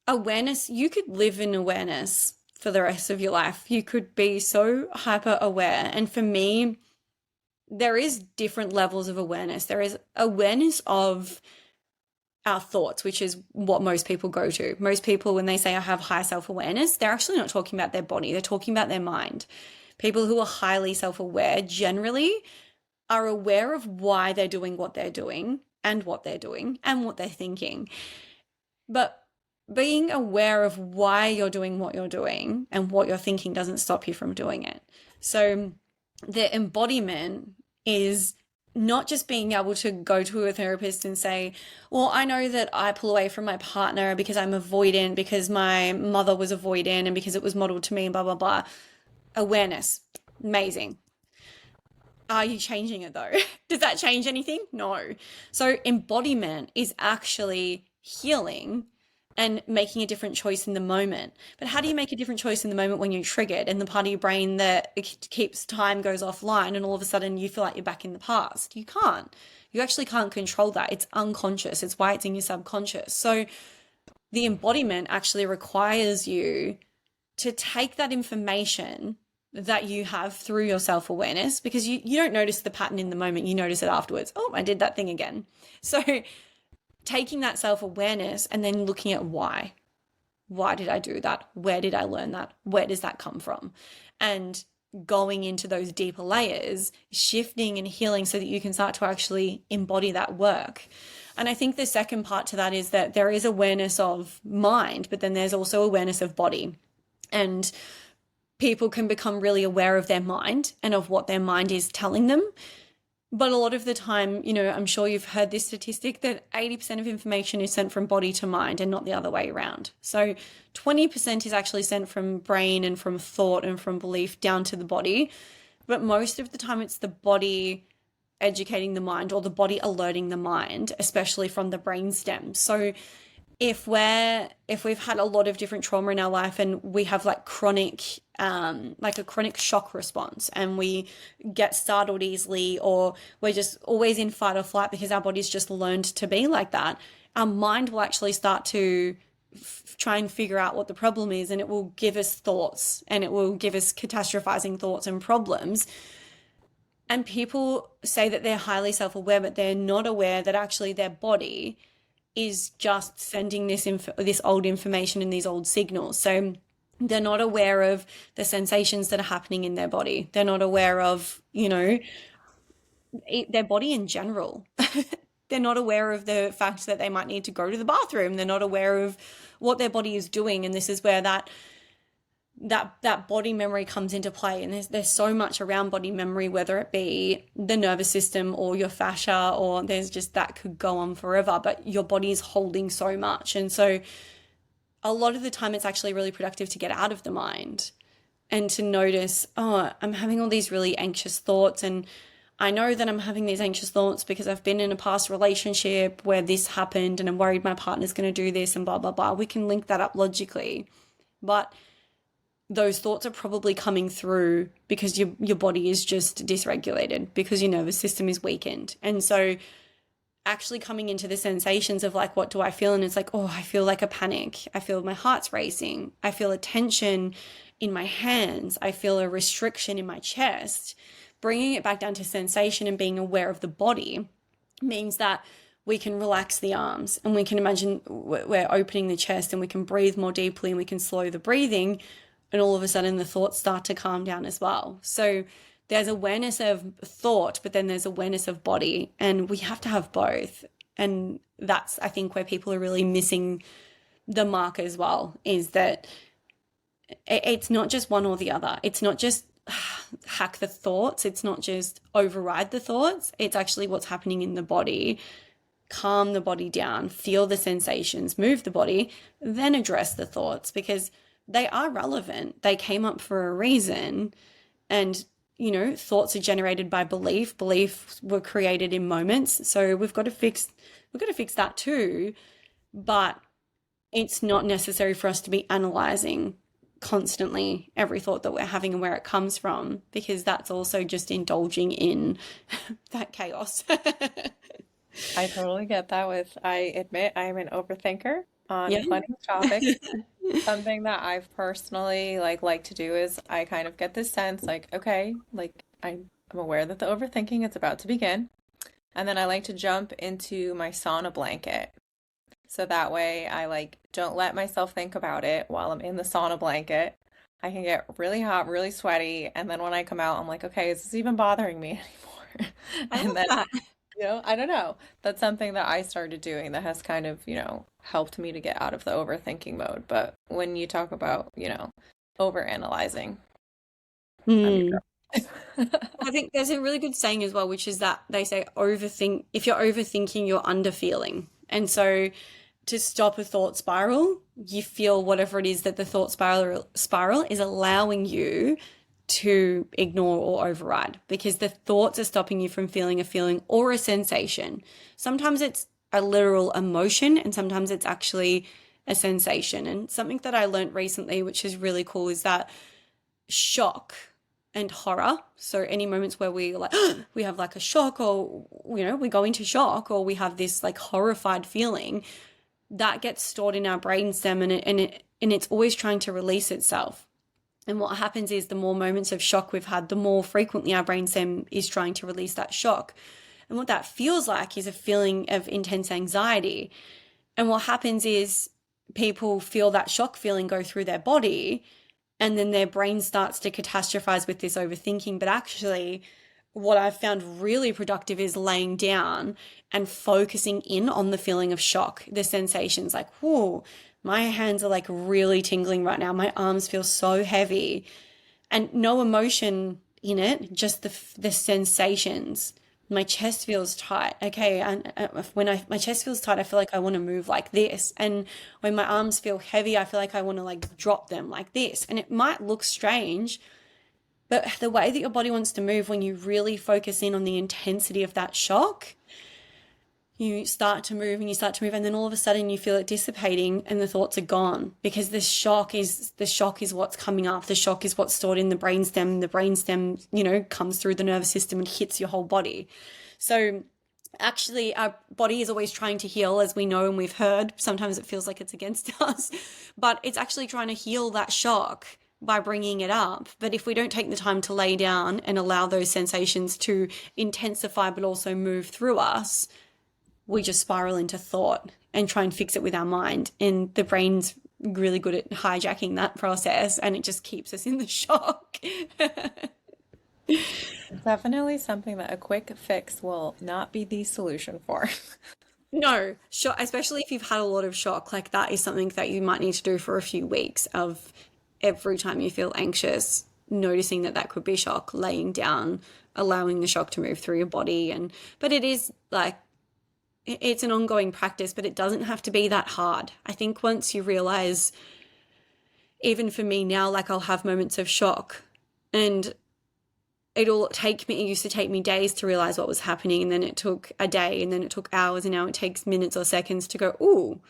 awareness, you could live in awareness for the rest of your life. You could be so hyper aware. And for me, there is different levels of awareness. There is awareness of our thoughts, which is what most people go to. Most people, when they say I have high self-awareness, they're actually not talking about their body. They're talking about their mind. People who are highly self-aware generally are aware of why they're doing what they're doing and what they're doing and what they're thinking. But being aware of why you're doing what you're doing and what you're thinking doesn't stop you from doing it. So the embodiment is not just being able to go to a therapist and say, well, I know that I pull away from my partner because I'm avoidant, because my mother was avoidant and because it was modeled to me and blah, blah, blah. Awareness, amazing. Are you changing it though? Does that change anything? No. So embodiment is actually healing and making a different choice in the moment. But how do you make a different choice in the moment when you're triggered and the part of your brain that keeps time goes offline and all of a sudden you feel like you're back in the past? You can't. You actually can't control that. It's unconscious. It's why it's in your subconscious. So the embodiment actually requires you to take that information that you have through your self-awareness, because you don't notice the pattern in the moment, you notice it afterwards. Oh, I did that thing again. So taking that self-awareness and then looking at why did I do that? Where did I learn that? Where does that come from? And going into those deeper layers, shifting and healing so that you can start to actually embody that work. And I think the second part to that is that there is awareness of mind, but then there's also awareness of body. And people can become really aware of their mind and of what their mind is telling them. But a lot of the time, I'm sure you've heard this statistic that 80% of information is sent from body to mind and not the other way around. So 20% is actually sent from brain and from thought and from belief down to the body. But most of the time, it's the body educating the mind or the body alerting the mind, especially from the brain stem. So if we've had a lot of different trauma in our life and we have like a chronic shock response and we get startled easily, or we're just always in fight or flight because our body's just learned to be like that, our mind will actually start to try and figure out what the problem is, and it will give us thoughts and it will give us catastrophizing thoughts and problems. And people say that they're highly self-aware, but they're not aware that actually their body is just sending this old information and these old signals. So they're not aware of the sensations that are happening in their body. They're not aware of, their body in general. They're not aware of the fact that they might need to go to the bathroom. They're not aware of what their body is doing. And this is where that body memory comes into play. And there's so much around body memory, whether it be the nervous system or your fascia, or there's just, that could go on forever, but your body is holding so much. And so a lot of the time it's actually really productive to get out of the mind and to notice, oh, I'm having all these really anxious thoughts, and I know that I'm having these anxious thoughts because I've been in a past relationship where this happened and I'm worried my partner's going to do this and blah, blah, blah. We can link that up logically. But those thoughts are probably coming through because your body is just dysregulated, because your nervous system is weakened. And so actually coming into the sensations of like, what do I feel? And it's like, oh, I feel like a panic. I feel my heart's racing. I feel a tension in my hands. I feel a restriction in my chest. Bringing it back down to sensation and being aware of the body means that we can relax the arms, and we can imagine we're opening the chest, and we can breathe more deeply, and we can slow the breathing, and all of a sudden the thoughts start to calm down as well. So there's awareness of thought, but then there's awareness of body, and we have to have both. And that's, I think, where people are really missing the mark as well, is that it's not just one or the other. It's not just hack the thoughts. It's not just override the thoughts. It's actually what's happening in the body. Calm the body down, feel the sensations, move the body, then address the thoughts, because they are relevant. They came up for a reason. And, thoughts are generated by belief. Beliefs were created in moments. So we've got to fix that too. But it's not necessary for us to be analyzing constantly every thought that we're having and where it comes from, because that's also just indulging in that chaos. I totally get that. I admit I'm an overthinker on Yeah. plenty of topics. Something that I've personally like to do is I kind of get this sense like, okay, like I'm aware that the overthinking is about to begin. And then I like to jump into my sauna blanket. So that way I don't let myself think about it while I'm in the sauna blanket. I can get really hot, really sweaty, and then when I come out, I'm like, okay, is this even bothering me anymore? I And love then, that. I don't know. That's something that I started doing that has kind of, helped me to get out of the overthinking mode. But when you talk about, overanalyzing, I'm your Hmm. girl. I think there's a really good saying as well, which is that they say overthink, if you're overthinking, you're underfeeling. And so to stop a thought spiral, you feel whatever it is that the thought spiral is allowing you to ignore or override, because the thoughts are stopping you from feeling a feeling or a sensation. Sometimes it's a literal emotion, and sometimes it's actually a sensation. And something that I learned recently, which is really cool, is that shock and horror. So any moments where we like we have like a shock, or we go into shock, or we have this like horrified feeling, that gets stored in our brainstem, and it's always trying to release itself. And what happens is the more moments of shock we've had, the more frequently our brainstem is trying to release that shock. And what that feels like is a feeling of intense anxiety. And what happens is people feel that shock feeling go through their body, and then their brain starts to catastrophize with this overthinking. But actually, what I've found really productive is laying down and focusing in on the feeling of shock, the sensations like, whoa, my hands are like really tingling right now. My arms feel so heavy, and no emotion in it, just the sensations. My chest feels tight. Okay, and when I my chest feels tight, I feel like I want to move like this. And when my arms feel heavy, I feel like I want to like drop them like this. And it might look strange, but the way that your body wants to move when you really focus in on the intensity of that shock, you start to move and you start to move, and then all of a sudden you feel it dissipating and the thoughts are gone, because the shock is what's coming up. The shock is what's stored in the brainstem. The brainstem, comes through the nervous system and hits your whole body. So actually our body is always trying to heal, as we know and we've heard. Sometimes it feels like it's against us, but it's actually trying to heal that shock by bringing it up. But if we don't take the time to lay down and allow those sensations to intensify but also move through us, we just spiral into thought and try and fix it with our mind. And the brain's really good at hijacking that process, and it just keeps us in the shock. Definitely something that a quick fix will not be the solution for. No, shock, especially if you've had a lot of shock, like that is something that you might need to do for a few weeks of every time you feel anxious, noticing that that could be shock, laying down, allowing the shock to move through your body. But it is like, it's an ongoing practice, but it doesn't have to be that hard. I think once you realize, even for me now, like I'll have moments of shock, and it used to take me days to realize what was happening. And then it took a day, and then it took hours, and now it takes minutes or seconds to go, ooh,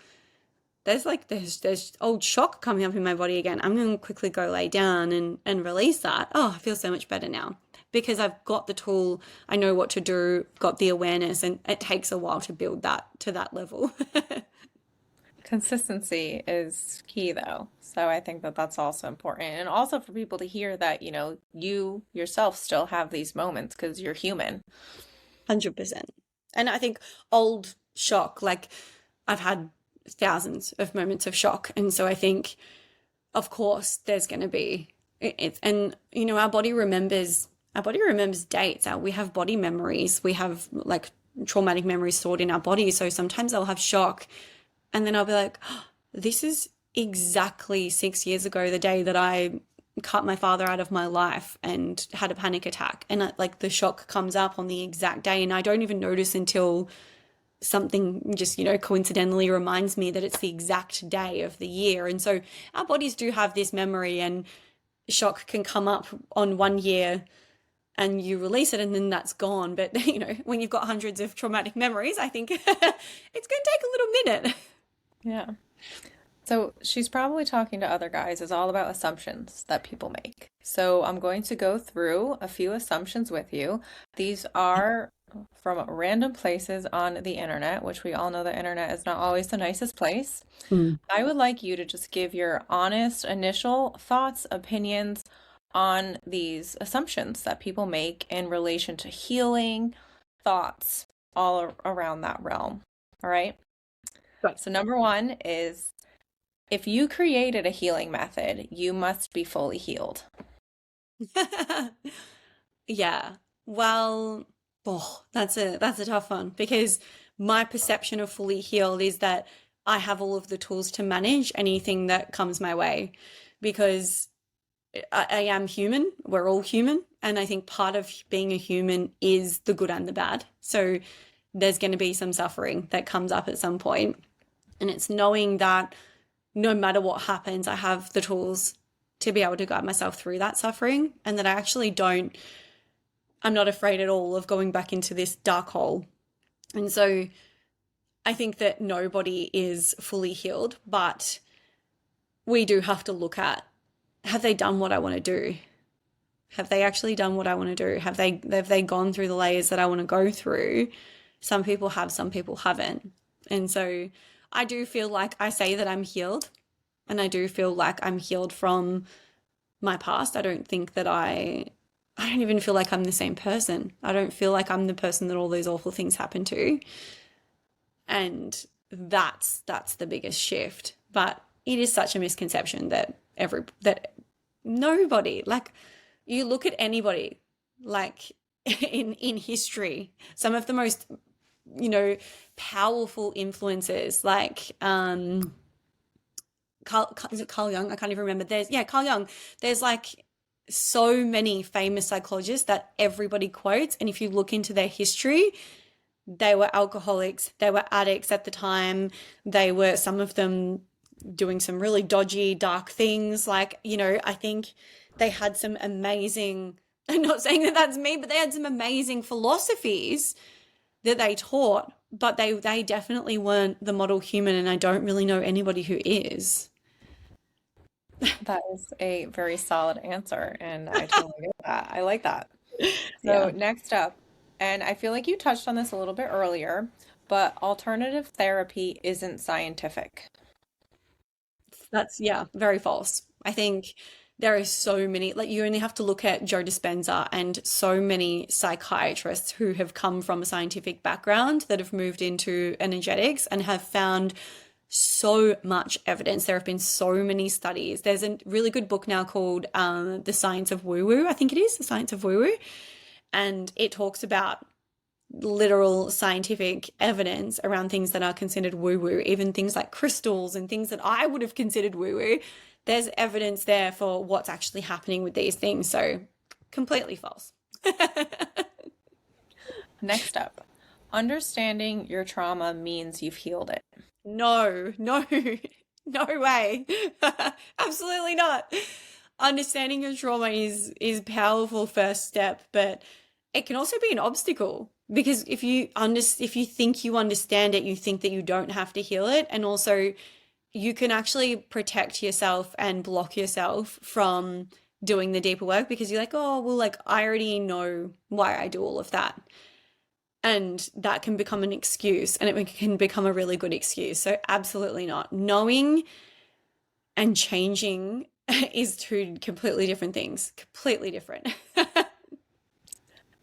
there's old shock coming up in my body again. I'm going to quickly go lay down and release that. Oh, I feel so much better now because I've got the tool. I know what to do, got the awareness, and it takes a while to build that to that level. Consistency is key, though. So I think that that's also important. And also for people to hear that, you yourself still have these moments because you're human. 100%. And I think old shock, like I've had thousands of moments of shock. And so I think, of course, there's going to be it. And, our body remembers dates. We have body memories. We have like traumatic memories stored in our body. So sometimes I'll have shock, and then I'll be like, oh, this is exactly 6 years ago, the day that I cut my father out of my life and had a panic attack. And like the shock comes up on the exact day, and I don't even notice until something just, coincidentally reminds me that it's the exact day of the year. And so our bodies do have this memory, and shock can come up on 1 year and you release it and then that's gone. But, when you've got hundreds of traumatic memories, I think it's going to take a little minute. Yeah. So she's probably talking to other guys is all about assumptions that people make. So I'm going to go through a few assumptions with you. These are from random places on the internet, which we all know the internet is not always the nicest place. Mm. I would like you to just give your honest initial thoughts, opinions on these assumptions that people make in relation to healing, thoughts, all around that realm. All right. Right. So number one is if you created a healing method, you must be fully healed. Yeah. Well, that's a tough one, because my perception of fully healed is that I have all of the tools to manage anything that comes my way, because I am human. We're all human. And I think part of being a human is the good and the bad. So there's going to be some suffering that comes up at some point. And it's knowing that no matter what happens, I have the tools to be able to guide myself through that suffering, and that I'm not afraid at all of going back into this dark hole. And so I think that nobody is fully healed, but we do have to look at, have they done what I want to do? Have they actually done what I want to do? Have they gone through the layers that I want to go through? Some people have, some people haven't. And so I do feel like I say that I'm healed, and I do feel like I'm healed from my past. I don't think that I don't even feel like I'm the same person. I don't feel like I'm the person that all those awful things happened to. And that's the biggest shift. But it is such a misconception that that nobody, like, you look at anybody, like, in history, some of the most, powerful influences, like is it Carl Jung? I can't even remember. Carl Jung. There's like so many famous psychologists that everybody quotes. And if you look into their history, they were alcoholics, they were addicts at the time, they were, some of them, doing some really dodgy, dark things. Like, I think they had some amazing, I'm not saying that that's me, but they had some amazing philosophies that they taught, but they definitely weren't the model human, and I don't really know anybody who is. That is a very solid answer, and I totally get that. I like that. So Yeah. next up, and I feel like you touched on this a little bit earlier, but alternative therapy isn't scientific. That's, yeah, very false. I think there is so many, like, you only have to look at Joe Dispenza and so many psychiatrists who have come from a scientific background that have moved into energetics and have found so much evidence. There have been so many studies. There's a really good book now called The Science of Woo Woo, I think it is, The Science of Woo Woo. And it talks about literal scientific evidence around things that are considered woo woo, even things like crystals and things that I would have considered woo woo. There's evidence there for what's actually happening with these things. So, completely false. Next up, understanding your trauma means you've healed it. No, no, no way. Absolutely not. Understanding your trauma is powerful first step, but it can also be an obstacle, because if you think you understand it, you think that you don't have to heal it, and also you can actually protect yourself and block yourself from doing the deeper work, because you're like, oh, well, like, I already know why I do all of that. And that can become an excuse, and it can become a really good excuse. So, absolutely not. Knowing and changing is two completely different things, completely different.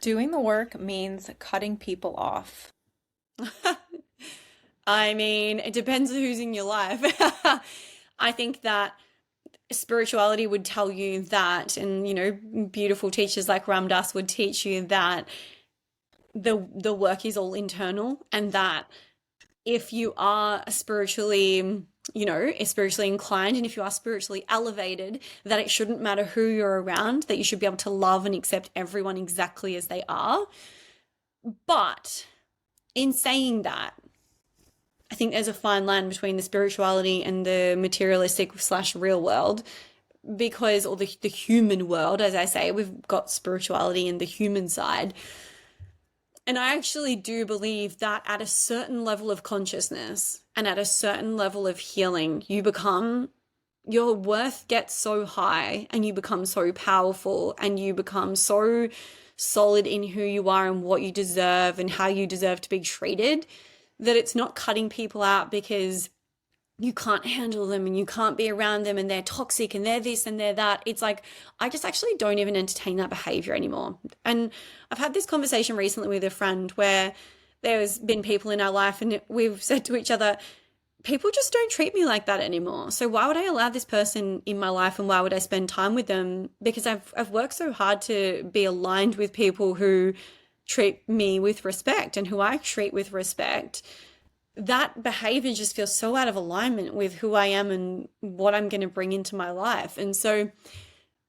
Doing the work means cutting people off. I mean, it depends on who's in your life. I think that spirituality would tell you that, and beautiful teachers like Ram Dass would teach you that the work is all internal, and that if you are spiritually inclined, and if you are spiritually elevated, that it shouldn't matter who you're around, that you should be able to love and accept everyone exactly as they are. But in saying that, I think there's a fine line between the spirituality and the materialistic slash real world, because, or the human world, as I say, we've got spirituality and the human side. And I actually do believe that at a certain level of consciousness and at a certain level of healing, your worth gets so high, and you become so powerful, and you become so solid in who you are and what you deserve and how you deserve to be treated, that it's not cutting people out because you can't handle them and you can't be around them and they're toxic and they're this and they're that. It's like, I just actually don't even entertain that behavior anymore. And I've had this conversation recently with a friend where there's been people in our life and we've said to each other, people just don't treat me like that anymore. So why would I allow this person in my life, and why would I spend time with them? Because I've worked so hard to be aligned with people who treat me with respect and who I treat with respect. That behavior just feels so out of alignment with who I am and what I'm going to bring into my life. And so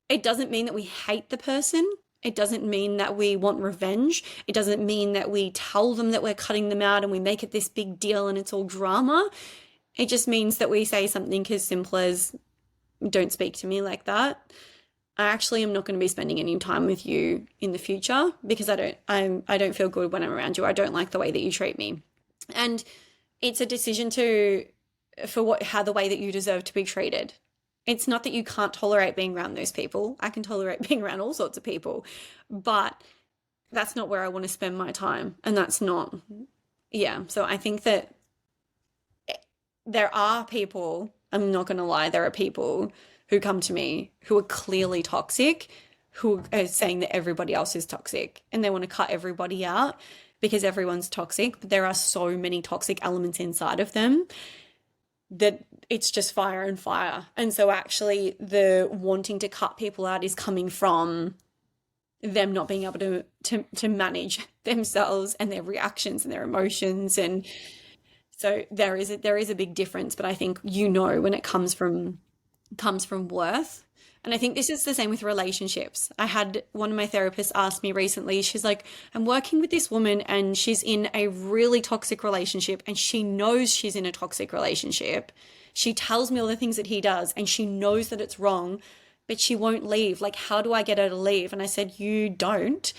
it doesn't mean that we hate the person. It doesn't mean that we want revenge. It doesn't mean that we tell them that we're cutting them out and we make it this big deal and it's all drama. It just means that we say something as simple as, don't speak to me like that. I actually am not going to be spending any time with you in the future, because I don't feel good when I'm around you. I don't like the way that you treat me. And it's a decision how the way that you deserve to be treated. It's not that you can't tolerate being around those people. I can tolerate being around all sorts of people, but that's not where I want to spend my time. And that's not, yeah. So I think that there are people, I'm not going to lie, there are people who come to me who are clearly toxic, who are saying that everybody else is toxic and they want to cut everybody out because everyone's toxic. But there are so many toxic elements inside of them that it's just fire and fire. And so actually the wanting to cut people out is coming from them not being able to manage themselves and their reactions and their emotions. And so there is a big difference. But I think when it comes from comes from worth. And I think this is the same with relationships. I had one of my therapists ask me recently, she's like, I'm working with this woman and she's in a really toxic relationship and she knows she's in a toxic relationship. She tells me all the things that he does and she knows that it's wrong, but she won't leave. Like, how do I get her to leave? And I said, you don't.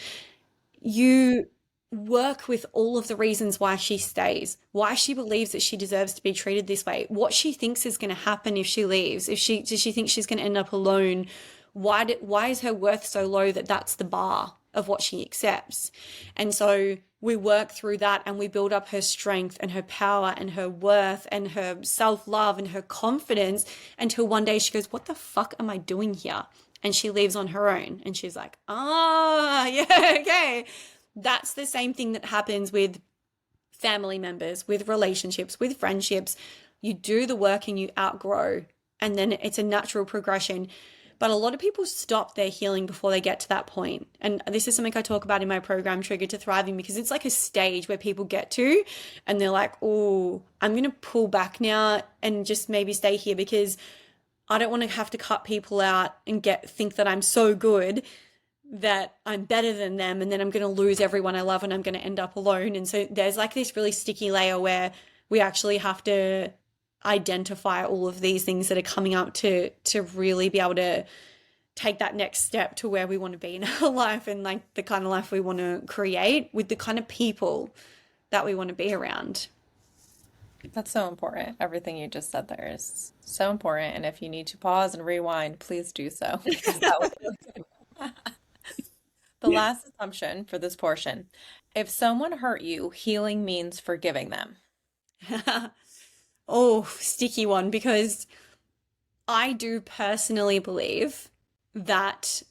You work with all of the reasons why she stays, why she believes that she deserves to be treated this way, what she thinks is going to happen if she leaves, if she does she think she's going to end up alone, why is her worth so low that that's the bar of what she accepts. And so we work through that and we build up her strength and her power and her worth and her self-love and her confidence until one day she goes, what the fuck am I doing here? And she leaves on her own and she's like, ah, yeah, okay. That's the same thing that happens with family members, with relationships, with friendships. You do the work and you outgrow, and then it's a natural progression. But a lot of people stop their healing before they get to that point. And this is something I talk about in my program, Trigger to Thriving, because it's like a stage where people get to and they're like, oh, I'm going to pull back now and just maybe stay here because I don't want to have to cut people out and think that I'm so good that I'm better than them and then I'm going to lose everyone I love and I'm going to end up alone. And so there's like this really sticky layer where we actually have to identify all of these things that are coming up to really be able to take that next step to where we want to be in our life and like the kind of life we want to create with the kind of people that we want to be around. That's so important. Everything you just said there is so important. And if you need to pause and rewind, please do so because that was the last assumption for this portion. If someone hurt you, healing means forgiving them. Oh, sticky one, because I do personally believe that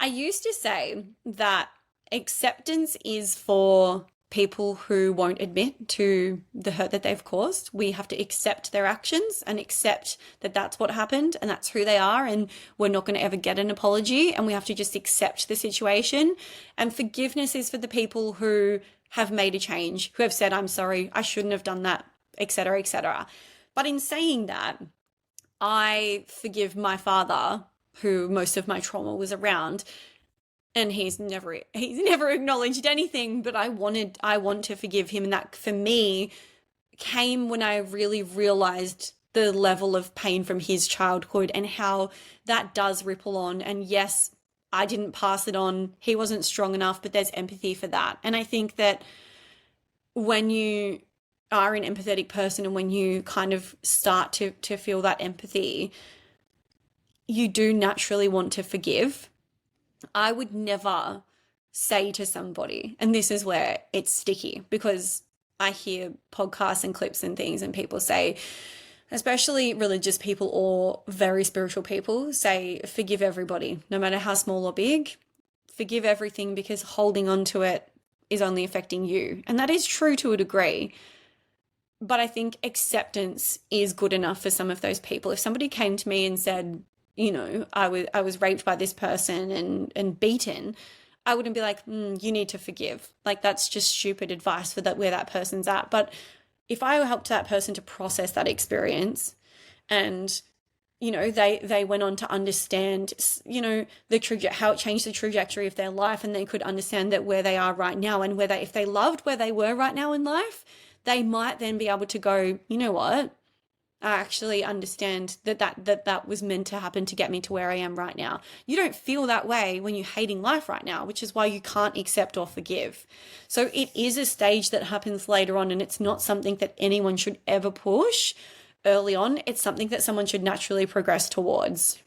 I used to say that acceptance is for people who won't admit to the hurt that they've caused. We have to accept their actions and accept that that's what happened and that's who they are. And we're not going to ever get an apology. And we have to just accept the situation. And forgiveness is for the people who have made a change, who have said, I'm sorry, I shouldn't have done that, etc., etc. But in saying that, I forgive my father, who most of my trauma was around, and he's never acknowledged anything, but I want to forgive him. And that for me came when I really realized the level of pain from his childhood and how that does ripple on. And yes, I didn't pass it on. He wasn't strong enough, but there's empathy for that. And I think that when you are an empathetic person and when you kind of start to feel that empathy, you do naturally want to forgive. I would never say to somebody, and this is where it's sticky because I hear podcasts and clips and things, and people say, especially religious people or very spiritual people, say, forgive everybody, no matter how small or big. Forgive everything because holding on to it is only affecting you. And that is true to a degree. But I think acceptance is good enough for some of those people. If somebody came to me and said, I was raped by this person and beaten, I wouldn't be like, you need to forgive. Like that's just stupid advice for that where that person's at. But if I helped that person to process that experience and they went on to understand how it changed the trajectory of their life, and they could understand that where they are right now and if they loved where they were right now in life, they might then be able to go, you know what, I actually understand that was meant to happen to get me to where I am right now. You don't feel that way when you're hating life right now, which is why you can't accept or forgive. So it is a stage that happens later on, and it's not something that anyone should ever push early on. It's something that someone should naturally progress towards.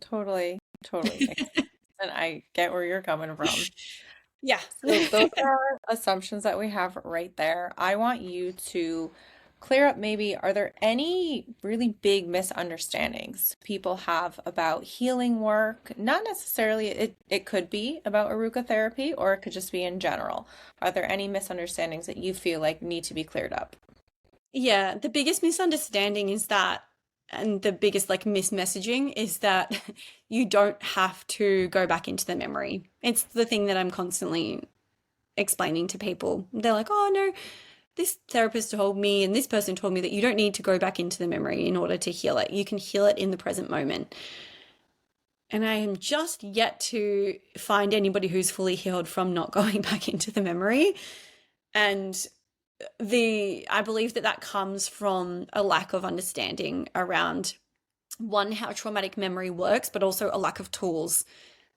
Totally, totally makes sense. And I get where you're coming from. Yeah. So those are assumptions that we have right there. I want you to clear up maybe, are there any really big misunderstandings people have about healing work? Not necessarily, it could be about Aruka therapy, or it could just be in general. Are there any misunderstandings that you feel like need to be cleared up? Yeah, the biggest misunderstanding is that, and the biggest like mismessaging is that you don't have to go back into the memory. It's the thing that I'm constantly explaining to people. They're like, oh no, this therapist told me and this person told me that you don't need to go back into the memory in order to heal it. You can heal it in the present moment. And I am just yet to find anybody who's fully healed from not going back into the memory. And I believe that that comes from a lack of understanding around, one, how traumatic memory works, but also a lack of tools.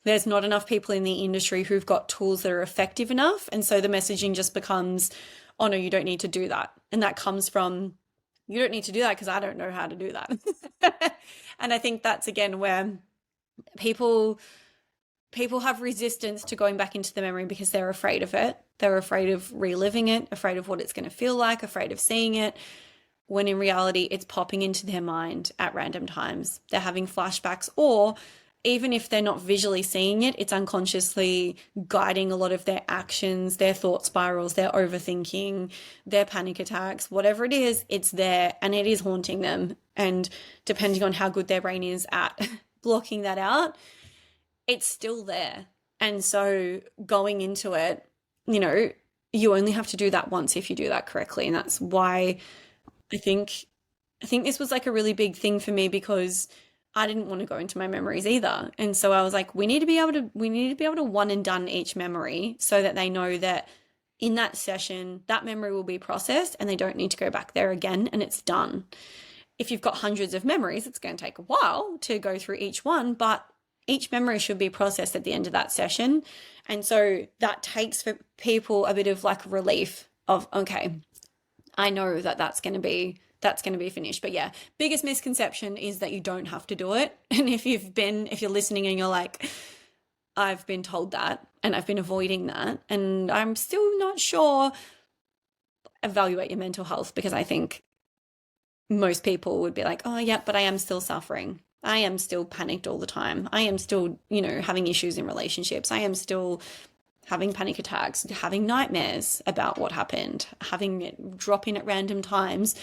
There's not enough people in the industry who've got tools that are effective enough. And so the messaging just becomes, oh no, you don't need to do that. And that comes from, you don't need to do that because I don't know how to do that. And I think that's again where people have resistance to going back into the memory because they're afraid of it. They're afraid of reliving it, afraid of what it's going to feel like, afraid of seeing it, when in reality it's popping into their mind at random times. They're having flashbacks, or even if they're not visually seeing it, it's unconsciously guiding a lot of their actions, their thought spirals, their overthinking, their panic attacks, whatever it is, it's there and it is haunting them. And depending on how good their brain is at blocking that out, it's still there. And so going into it, you only have to do that once if you do that correctly. And that's why I think this was like a really big thing for me, because I didn't want to go into my memories either. And so I was like, we need to be able to one and done each memory so that they know that in that session, that memory will be processed and they don't need to go back there again and it's done. If you've got hundreds of memories, it's going to take a while to go through each one, but each memory should be processed at the end of that session. And so that takes for people a bit of like relief of, okay, I know that that's going to be finished. But yeah, biggest misconception is that you don't have to do it. And if you're listening and you're like, I've been told that and I've been avoiding that and I'm still not sure, evaluate your mental health, because I think most people would be like, oh yeah, but I am still suffering. I am still panicked all the time. I am still, having issues in relationships. I am still having panic attacks, having nightmares about what happened, having it drop in at random times.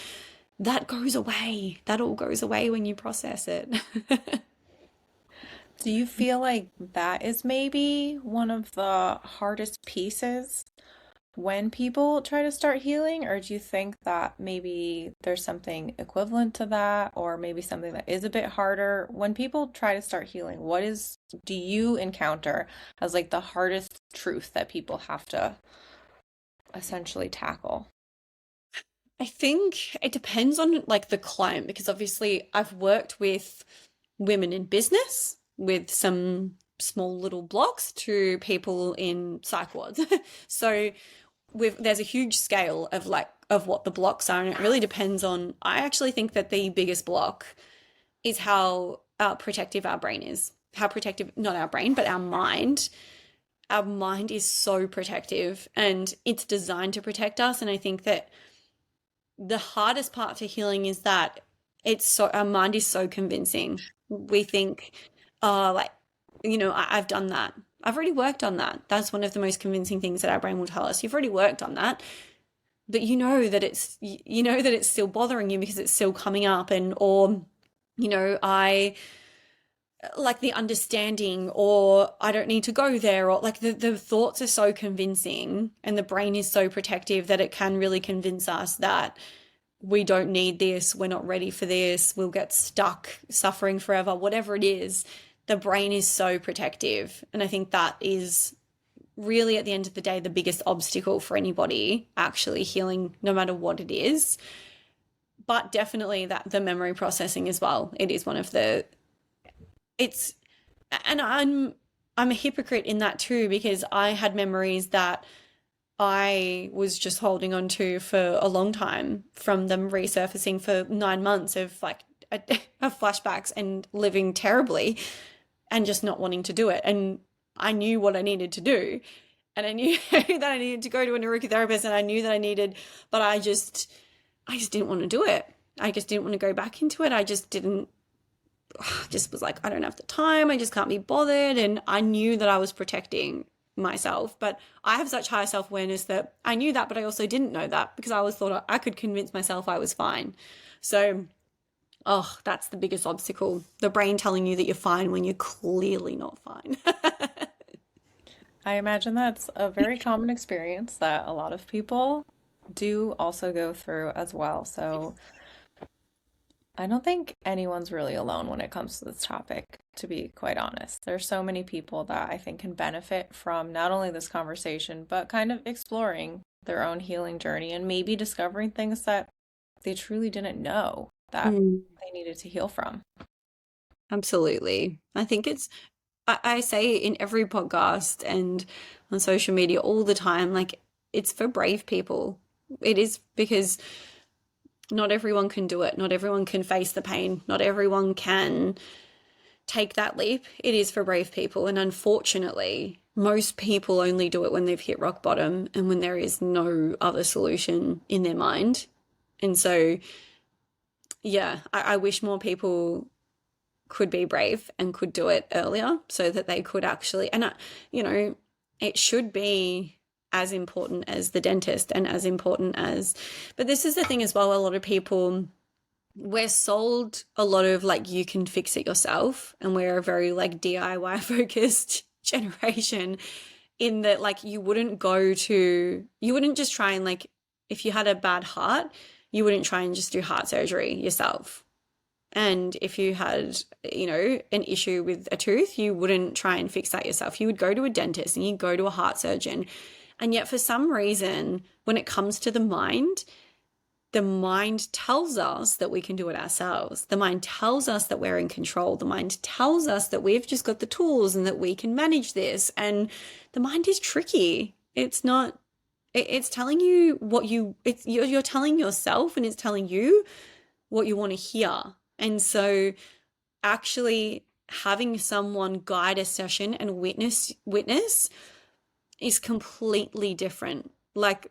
That goes away. That all goes away when you process it. Do you feel like that is maybe one of the hardest pieces when people try to start healing? Or do you think that maybe there's something equivalent to that, or maybe something that is a bit harder? When people try to start healing, do you encounter as like the hardest truth that people have to essentially tackle? I think it depends on like the client, because obviously I've worked with women in business with some small little blocks to people in psych wards. So there's a huge scale of what the blocks are, and it really depends on, I actually think that the biggest block is how protective our brain is. How protective, not our brain, but our mind. Our mind is so protective and it's designed to protect us. And I think that the hardest part to healing is that our mind is so convincing. We think, oh, like, I've done that. I've already worked on that. That's one of the most convincing things that our brain will tell us. You've already worked on that, but you know that it's still bothering you because it's still coming up, I like the understanding, or I don't need to go there, or like the thoughts are so convincing and the brain is so protective that it can really convince us that we don't need this, we're not ready for this, we'll get stuck suffering forever, whatever it is. The brain is so protective. And I think that is really, at the end of the day, the biggest obstacle for anybody actually healing, no matter what it is. But definitely that the memory processing as well. It is one of the, it's, and I'm a hypocrite in that too, because I had memories that I was just holding on to for a long time, from them resurfacing for 9 months of like of flashbacks and living terribly and just not wanting to do it. And I knew what I needed to do. And I knew that I needed to go to a neurotherapist, and I knew that I needed, but I just didn't want to do it. I just didn't want to go back into it. I just didn't, just was like, I don't have the time. I just can't be bothered. And I knew that I was protecting myself, but I have such high self-awareness that I knew that, but I also didn't know that, because I always thought I could convince myself I was fine. So, that's the biggest obstacle. The brain telling you that you're fine when you're clearly not fine. I imagine that's a very common experience that a lot of people do also go through as well. So I don't think anyone's really alone when it comes to this topic, to be quite honest. There's so many people that I think can benefit from not only this conversation, but kind of exploring their own healing journey and maybe discovering things that they truly didn't know that Mm, they needed to heal from. absolutely. I think I say in every podcast and on social media all the time, like, it's for brave people. It is, because not everyone can do it. Not everyone can face the pain. Not everyone can take that leap. It is for brave people. And unfortunately, most people only do it when they've hit rock bottom and when there is no other solution in their mind. And so, yeah, I wish more people could be brave and could do it earlier so that they could actually, and you know, it should be as important as the dentist and as important as, but this is the thing as well, a lot of people, we're sold a lot of like, you can fix it yourself, and we're a very like DIY focused generation, in that like you wouldn't just try and like, if you had a bad heart, you wouldn't try and just do heart surgery yourself. And if you had, an issue with a tooth, you wouldn't try and fix that yourself. You would go to a dentist and you'd go to a heart surgeon. And yet, for some reason, when it comes to the mind tells us that we can do it ourselves. The mind tells us that we're in control. The mind tells us that we've just got the tools and that we can manage this. And the mind is tricky. It's not, it's telling you you're telling yourself, and it's telling you what you want to hear. And so actually having someone guide a session and witness is completely different. Like,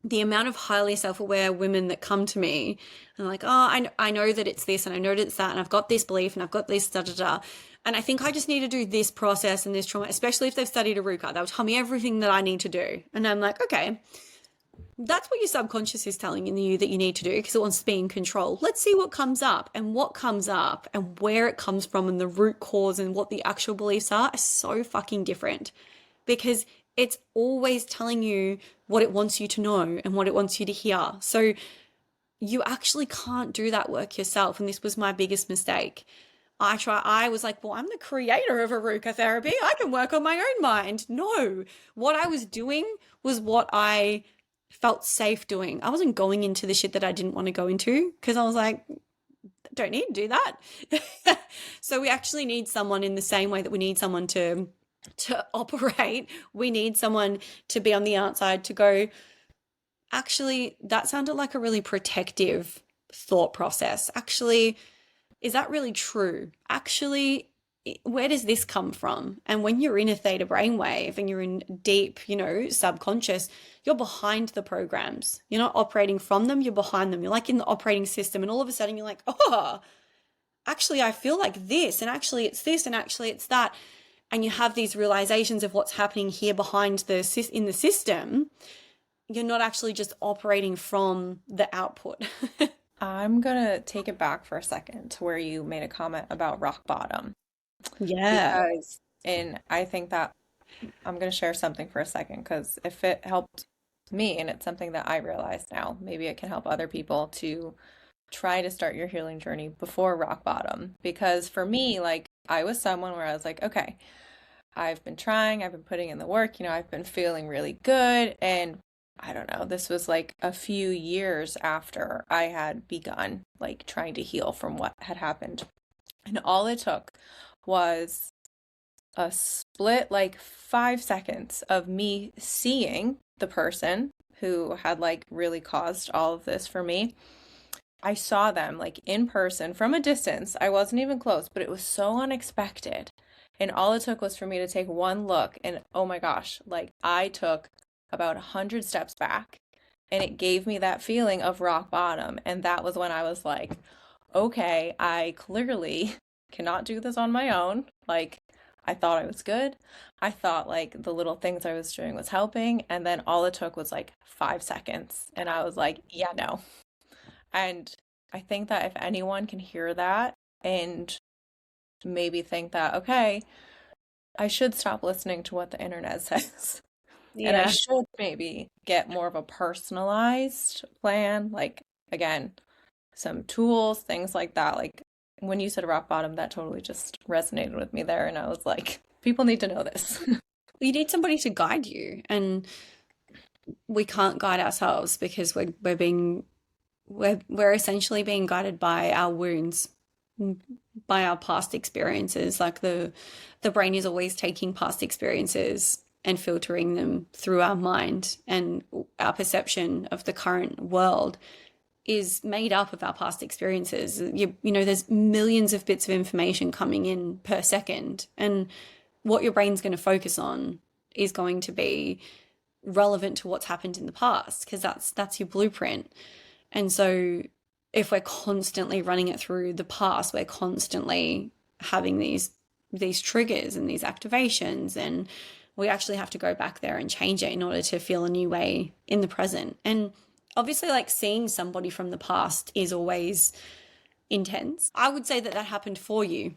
the amount of highly self-aware women that come to me and like, oh, I know that it's this and I know that it's that, and I've got this belief and I've got this da da da, and I think I just need to do this process and this trauma, especially if they've studied Aruka. They'll tell me everything that I need to do, and I'm like, okay, that's what your subconscious is telling you that you need to do because it wants to be in control. Let's see what comes up, and what comes up and where it comes from, and the root cause and what the actual beliefs are so fucking different, because it's always telling you what it wants you to know and what it wants you to hear. So you actually can't do that work yourself. And this was my biggest mistake. I was like, well, I'm the creator of Aruka therapy. I can work on my own mind. No, what I was doing was what I felt safe doing. I wasn't going into the shit that I didn't want to go into because I was like, don't need to do that. So we actually need someone, in the same way that we need someone to operate. We need someone to be on the outside to go, actually, that sounded like a really protective thought process. Actually, is that really true? Actually, where does this come from? And when you're in a theta brainwave and you're in deep, subconscious, you're behind the programs. You're not operating from them, you're behind them. You're like in the operating system, and all of a sudden you're like, oh, actually, I feel like this, and actually it's this, and actually it's that. And you have these realizations of what's happening here behind in the system. You're not actually just operating from the output. I'm gonna take it back for a second to where you made a comment about rock bottom Yeah. because, and I think that I'm gonna share something for a second because if it helped me and it's something that I realize now, maybe it can help other people to try to start your healing journey before rock bottom. Because for me, like, I was someone where I was like, okay, I've been trying, I've been putting in the work, I've been feeling really good. And I don't know, this was like a few years after I had begun like trying to heal from what had happened. And all it took was a split, like 5 seconds of me seeing the person who had like really caused all of this for me. I saw them like in person from a distance. I wasn't even close, but it was so unexpected. And all it took was for me to take one look, and oh my gosh, like I took about 100 steps back, and it gave me that feeling of rock bottom. And that was when I was like, okay, I clearly cannot do this on my own. Like, I thought I was good. I thought like the little things I was doing was helping. And then all it took was like 5 seconds. And I was like, yeah, no. And I think that if anyone can hear that and maybe think that, okay, I should stop listening to what the internet says. And I Yeah. should maybe get more of a personalized plan. Like, again, some tools, things like that. Like when you said rock bottom, that totally just resonated with me there. And I was like, people need to know this. You need somebody to guide you, and we can't guide ourselves because we're essentially being guided by our wounds, by our past experiences. Like the brain is always taking past experiences and filtering them through our mind, and our perception of the current world is made up of our past experiences. There's millions of bits of information coming in per second, and what your brain's going to focus on is going to be relevant to what's happened in the past, because that's your blueprint. And so if we're constantly running it through the past, we're constantly having these triggers and these activations, and we actually have to go back there and change it in order to feel a new way in the present. And obviously, like, seeing somebody from the past is always intense. I would say that happened for you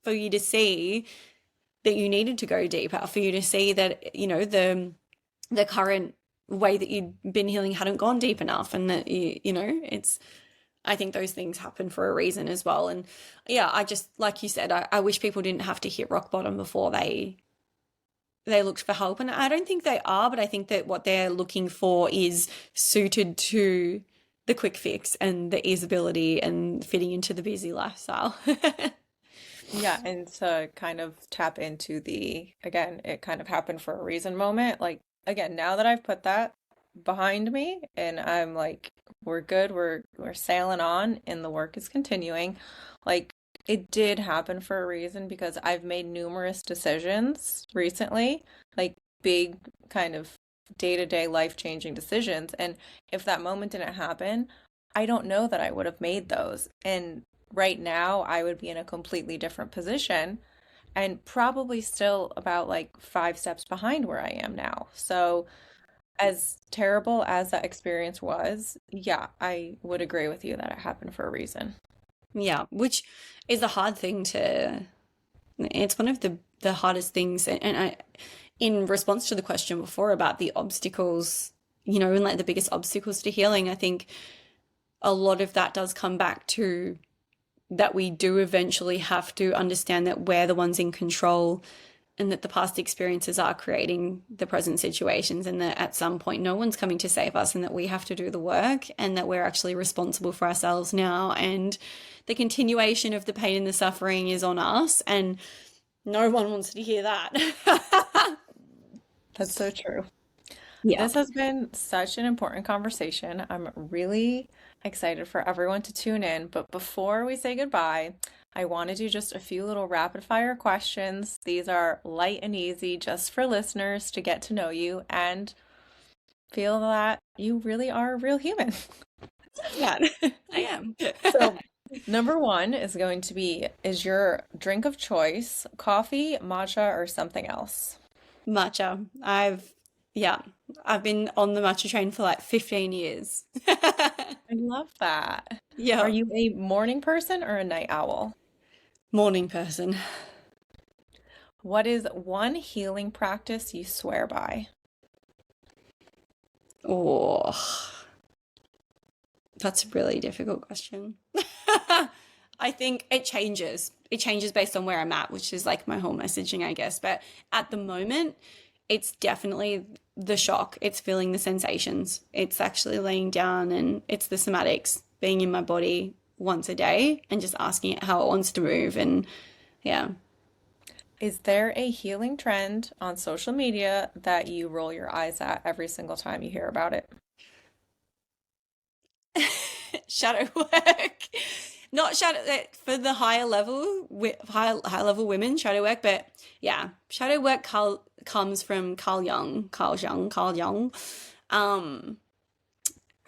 to see that you needed to go deeper, for you to see that, the current way that you'd been healing hadn't gone deep enough, and that it's, I think those things happen for a reason as well. And yeah, I just, like you said, I wish people didn't have to hit rock bottom before they looked for help. And I don't think they are, but I think that what they're looking for is suited to the quick fix and the easeability and fitting into the busy lifestyle. Yeah, and to kind of tap into the, again, it kind of happened for a reason moment. Like, again, now that I've put that behind me and I'm like, we're good, we're sailing on and the work is continuing. Like, it did happen for a reason because I've made numerous decisions recently, like big kind of day-to-day life-changing decisions. And if that moment didn't happen, I don't know that I would have made those. And right now, I would be in a completely different position and probably still about like 5 steps behind where I am now. So, as terrible as that experience was, yeah, I would agree with you that it happened for a reason. Yeah, which is a hard thing to, it's one of the hardest things. And in response to the question before about the obstacles, and like the biggest obstacles to healing, I think a lot of that does come back to that we do eventually have to understand that we're the ones in control, and that the past experiences are creating the present situations, and that at some point no one's coming to save us, and that we have to do the work, and that we're actually responsible for ourselves now, and the continuation of the pain and the suffering is on us, and no one wants to hear that. That's so true. Yeah. This has been such an important conversation. I'm really excited for everyone to tune in. But before we say goodbye, I want to do just a few little rapid fire questions. These are light and easy just for listeners to get to know you and feel that you really are a real human. Yeah, I am. So, number one is going to be, is your drink of choice coffee, matcha, or something else? Matcha. Yeah, I've been on the matcha train for like 15 years. I love that. Are Yeah, you a morning person or a night owl? morning person. What is one healing practice you swear by? Oh, that's a really difficult question. I think it changes. It changes based on where I'm at, which is like my whole messaging, I guess. But at the moment, it's definitely the shock. It's feeling the sensations. It's actually laying down, and it's the somatics, being in my body once a day and just asking it how it wants to move. And yeah. Is there a healing trend on social media that you roll your eyes at every single time you hear about it? Shadow work. Not shadow for the higher level, high level women shadow work, but yeah, shadow work comes from Carl Jung, um,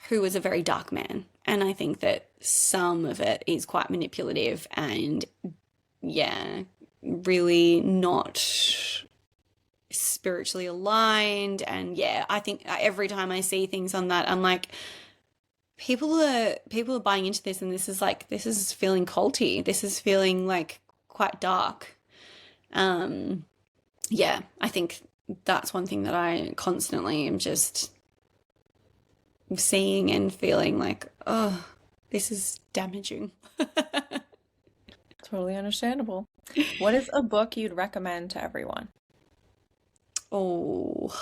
who was a very dark man, and I think that some of it is quite manipulative and yeah, really not spiritually aligned. And yeah, I think every time I see things on that, I'm like, people are buying into this, and this is feeling culty. This is feeling like quite dark. Um, yeah, I think that's one thing that I constantly am just seeing and feeling like, oh, this is damaging. Totally understandable. What is a book you'd recommend to everyone? Oh,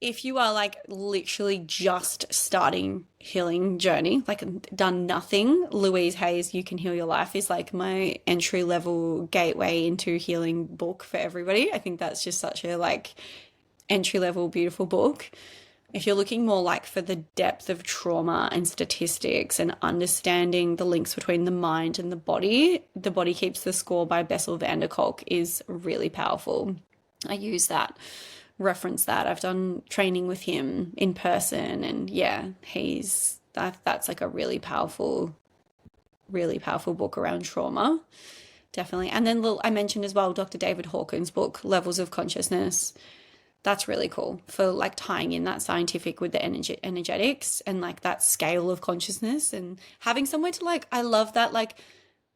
if you are like literally just starting healing journey, like done nothing, Louise Hay's You Can Heal Your Life is like my entry level gateway into healing book for everybody. I think that's just such a like entry level beautiful book. If you're looking more like for the depth of trauma and statistics and understanding the links between the mind and The Body Keeps the Score by Bessel van der Kolk is really powerful. I use that, reference that. I've done training with him in person, and yeah, that's like a really powerful book around trauma, definitely. And then I mentioned as well Dr. David Hawkins' book, Levels of Consciousness. That's really cool for like tying in that scientific with the energetics and like that scale of consciousness and having somewhere to like, I love that, like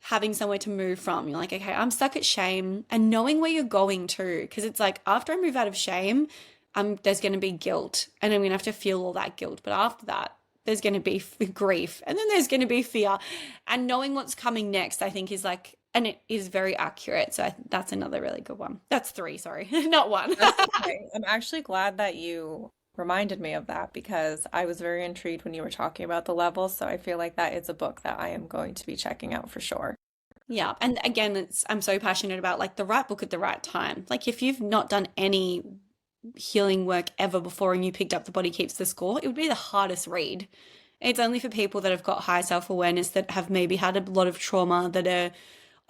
having somewhere to move from. You're like, okay, I'm stuck at shame and knowing where you're going to. Cause it's like after I move out of shame, there's going to be guilt and I'm going to have to feel all that guilt. But after that, there's going to be grief and then there's going to be fear. And knowing what's coming next, I think is like, and it is very accurate. So that's another really good one. That's three, sorry, not one. That's okay. I'm actually glad that you reminded me of that because I was very intrigued when you were talking about the levels. So I feel like that is a book that I am going to be checking out for sure. Yeah. And again, I'm so passionate about like the right book at the right time. Like if you've not done any healing work ever before and you picked up The Body Keeps the Score, it would be the hardest read. It's only for people that have got high self-awareness, that have maybe had a lot of trauma, that are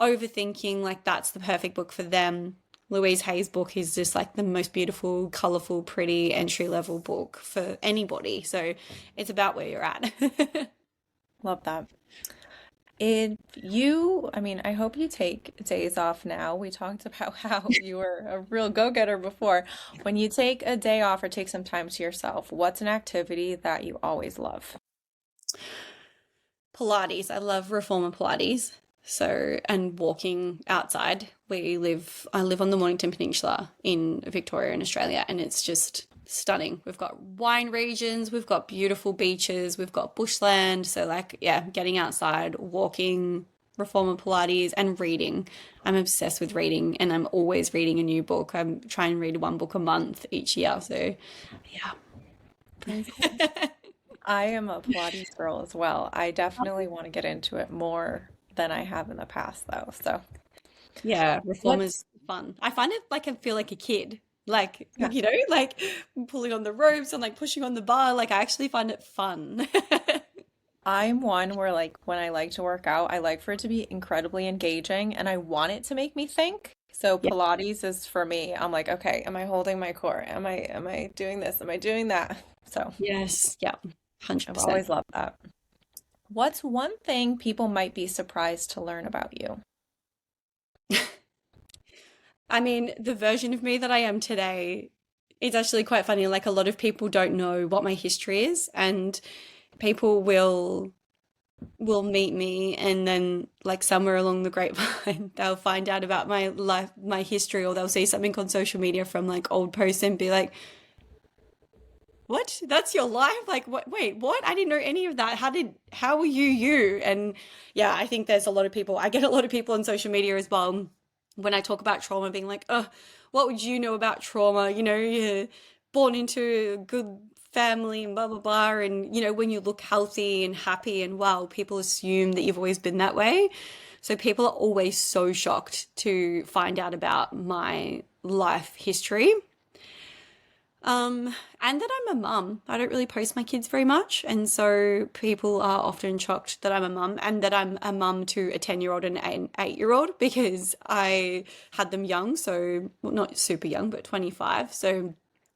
overthinking, like that's the perfect book for them. Louise Hay's book is just like the most beautiful, colorful, pretty entry level book for anybody. So it's about where you're at. Love that. I mean, I hope you take days off now. We talked about how you were a real go-getter before. When you take a day off or take some time to yourself, what's an activity that you always love? Pilates. I love reformer Pilates. So, and walking outside. I live on the Mornington Peninsula in Victoria in Australia, and it's just stunning. We've got wine regions, we've got beautiful beaches, we've got bushland. So, like, yeah, getting outside, walking, reformer Pilates, and reading. I'm obsessed with reading, and I'm always reading a new book. I'm trying to read one book a month each year. So, Very cool. I am a Pilates girl as well. I definitely want to get into it more than I have in the past, though. So, yeah, reform what's, is fun. I find it like I feel like a kid. Like, yeah, like pulling on the ropes and like pushing on the bar. Like, I actually find it fun. I'm one where, like, when I like to work out, I like for it to be incredibly engaging and I want it to make me think. So, Yeah. Pilates is for me. I'm like, okay, am I holding my core? Am I doing this? Am I doing that? So, Yes. Yeah. I've 100%. always loved that. What's one thing people might be surprised to learn about you? I mean, the version of me that I am today is actually quite funny. Like, a lot of people don't know what my history is, and people will meet me and then like somewhere along the grapevine they'll find out about my life, my history, or they'll see something on social media from like old posts and be like, what, that's your life? Like, what, wait, what, I didn't know any of that. How were you? And yeah, I think there's a lot of people, I get a lot of people on social media as well when I talk about trauma being like, oh, what would you know about trauma? You're born into a good family and blah blah blah, and when you look healthy and happy and well, people assume that you've always been that way. So people are always so shocked to find out about my life history. And that I'm a mum. I don't really post my kids very much. And so people are often shocked that I'm a mum, and that I'm a mum to a 10-year-old and an 8-year-old, because I had them young. So, well, not super young, but 25. So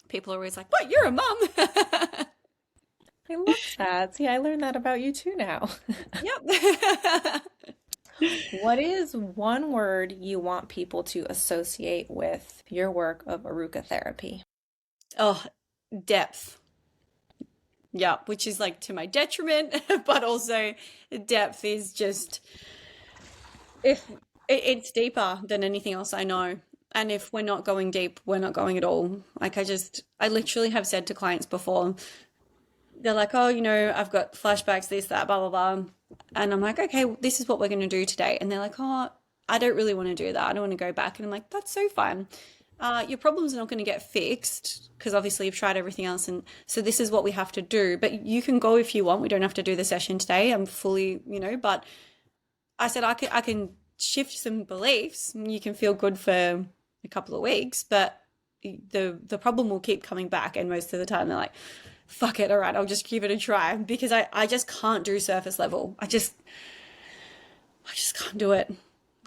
people are always like, what, you're a mum? I love that. See, I learned that about you too now. Yep. What is one word you want people to associate with your work of Aruka therapy? Oh, depth. Yeah, which is like to my detriment, but also depth is just, if it's deeper than anything else I know. And if we're not going deep, we're not going at all. Like I literally have said to clients before, they're like, oh, I've got flashbacks, this, that, blah, blah, blah. And I'm like, okay, well, this is what we're going to do today. And they're like, oh, I don't really want to do that. I don't want to go back. And I'm like, that's so fine. Your problems are not going to get fixed because obviously you've tried everything else. And so this is what we have to do. But you can go if you want. We don't have to do the session today. I'm fully, but I said I can shift some beliefs and you can feel good for a couple of weeks, but the problem will keep coming back. And most of the time they're like, fuck it, all right, I'll just give it a try because I just can't do surface level. I just can't do it.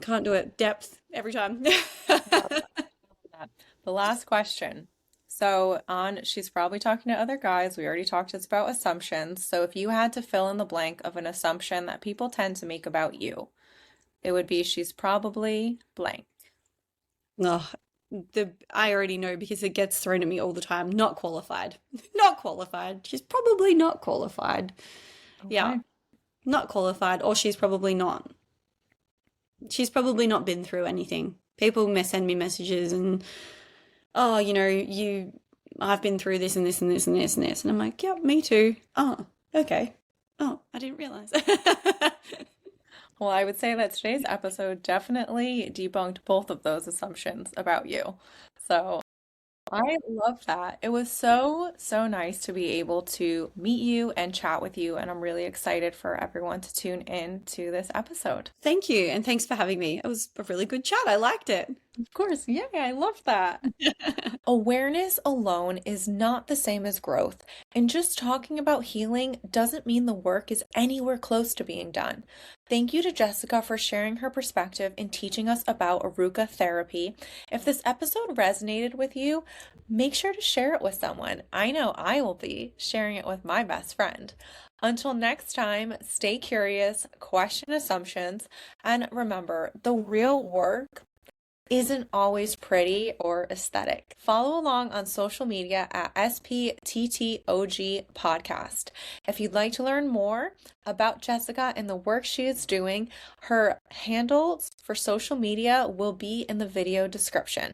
Can't do it. Depth every time. Love that. The last question. So, on she's probably talking to other guys. We already talked about assumptions. So, if you had to fill in the blank of an assumption that people tend to make about you, it would be she's probably blank. Oh, I already know because it gets thrown at me all the time. Not qualified. Not qualified. She's probably not qualified. Yeah, Okay. not qualified, or she's probably not. She's probably not been through anything. People send me messages and, oh, I've been through this and this and this and this and this. And I'm like, yep, me too. Oh, okay. Oh, I didn't realize. Well, I would say that today's episode definitely debunked both of those assumptions about you. So, I love that. It was so, so nice to be able to meet you and chat with you, and I'm really excited for everyone to tune in to this episode. Thank you. And thanks for having me. It was a really good chat. I liked it. Of course, yeah, I love that. Awareness alone is not the same as growth, and just talking about healing doesn't mean the work is anywhere close to being done. Thank you to Jessica for sharing her perspective and teaching us about Aruka therapy. If this episode resonated with you, make sure to share it with someone. I know I will be sharing it with my best friend. Until next time, stay curious, question assumptions, and remember the real work isn't always pretty or aesthetic. Follow along on social media at SPTTOG Podcast. If you'd like to learn more about Jessica and the work she is doing, her handles for social media will be in the video description.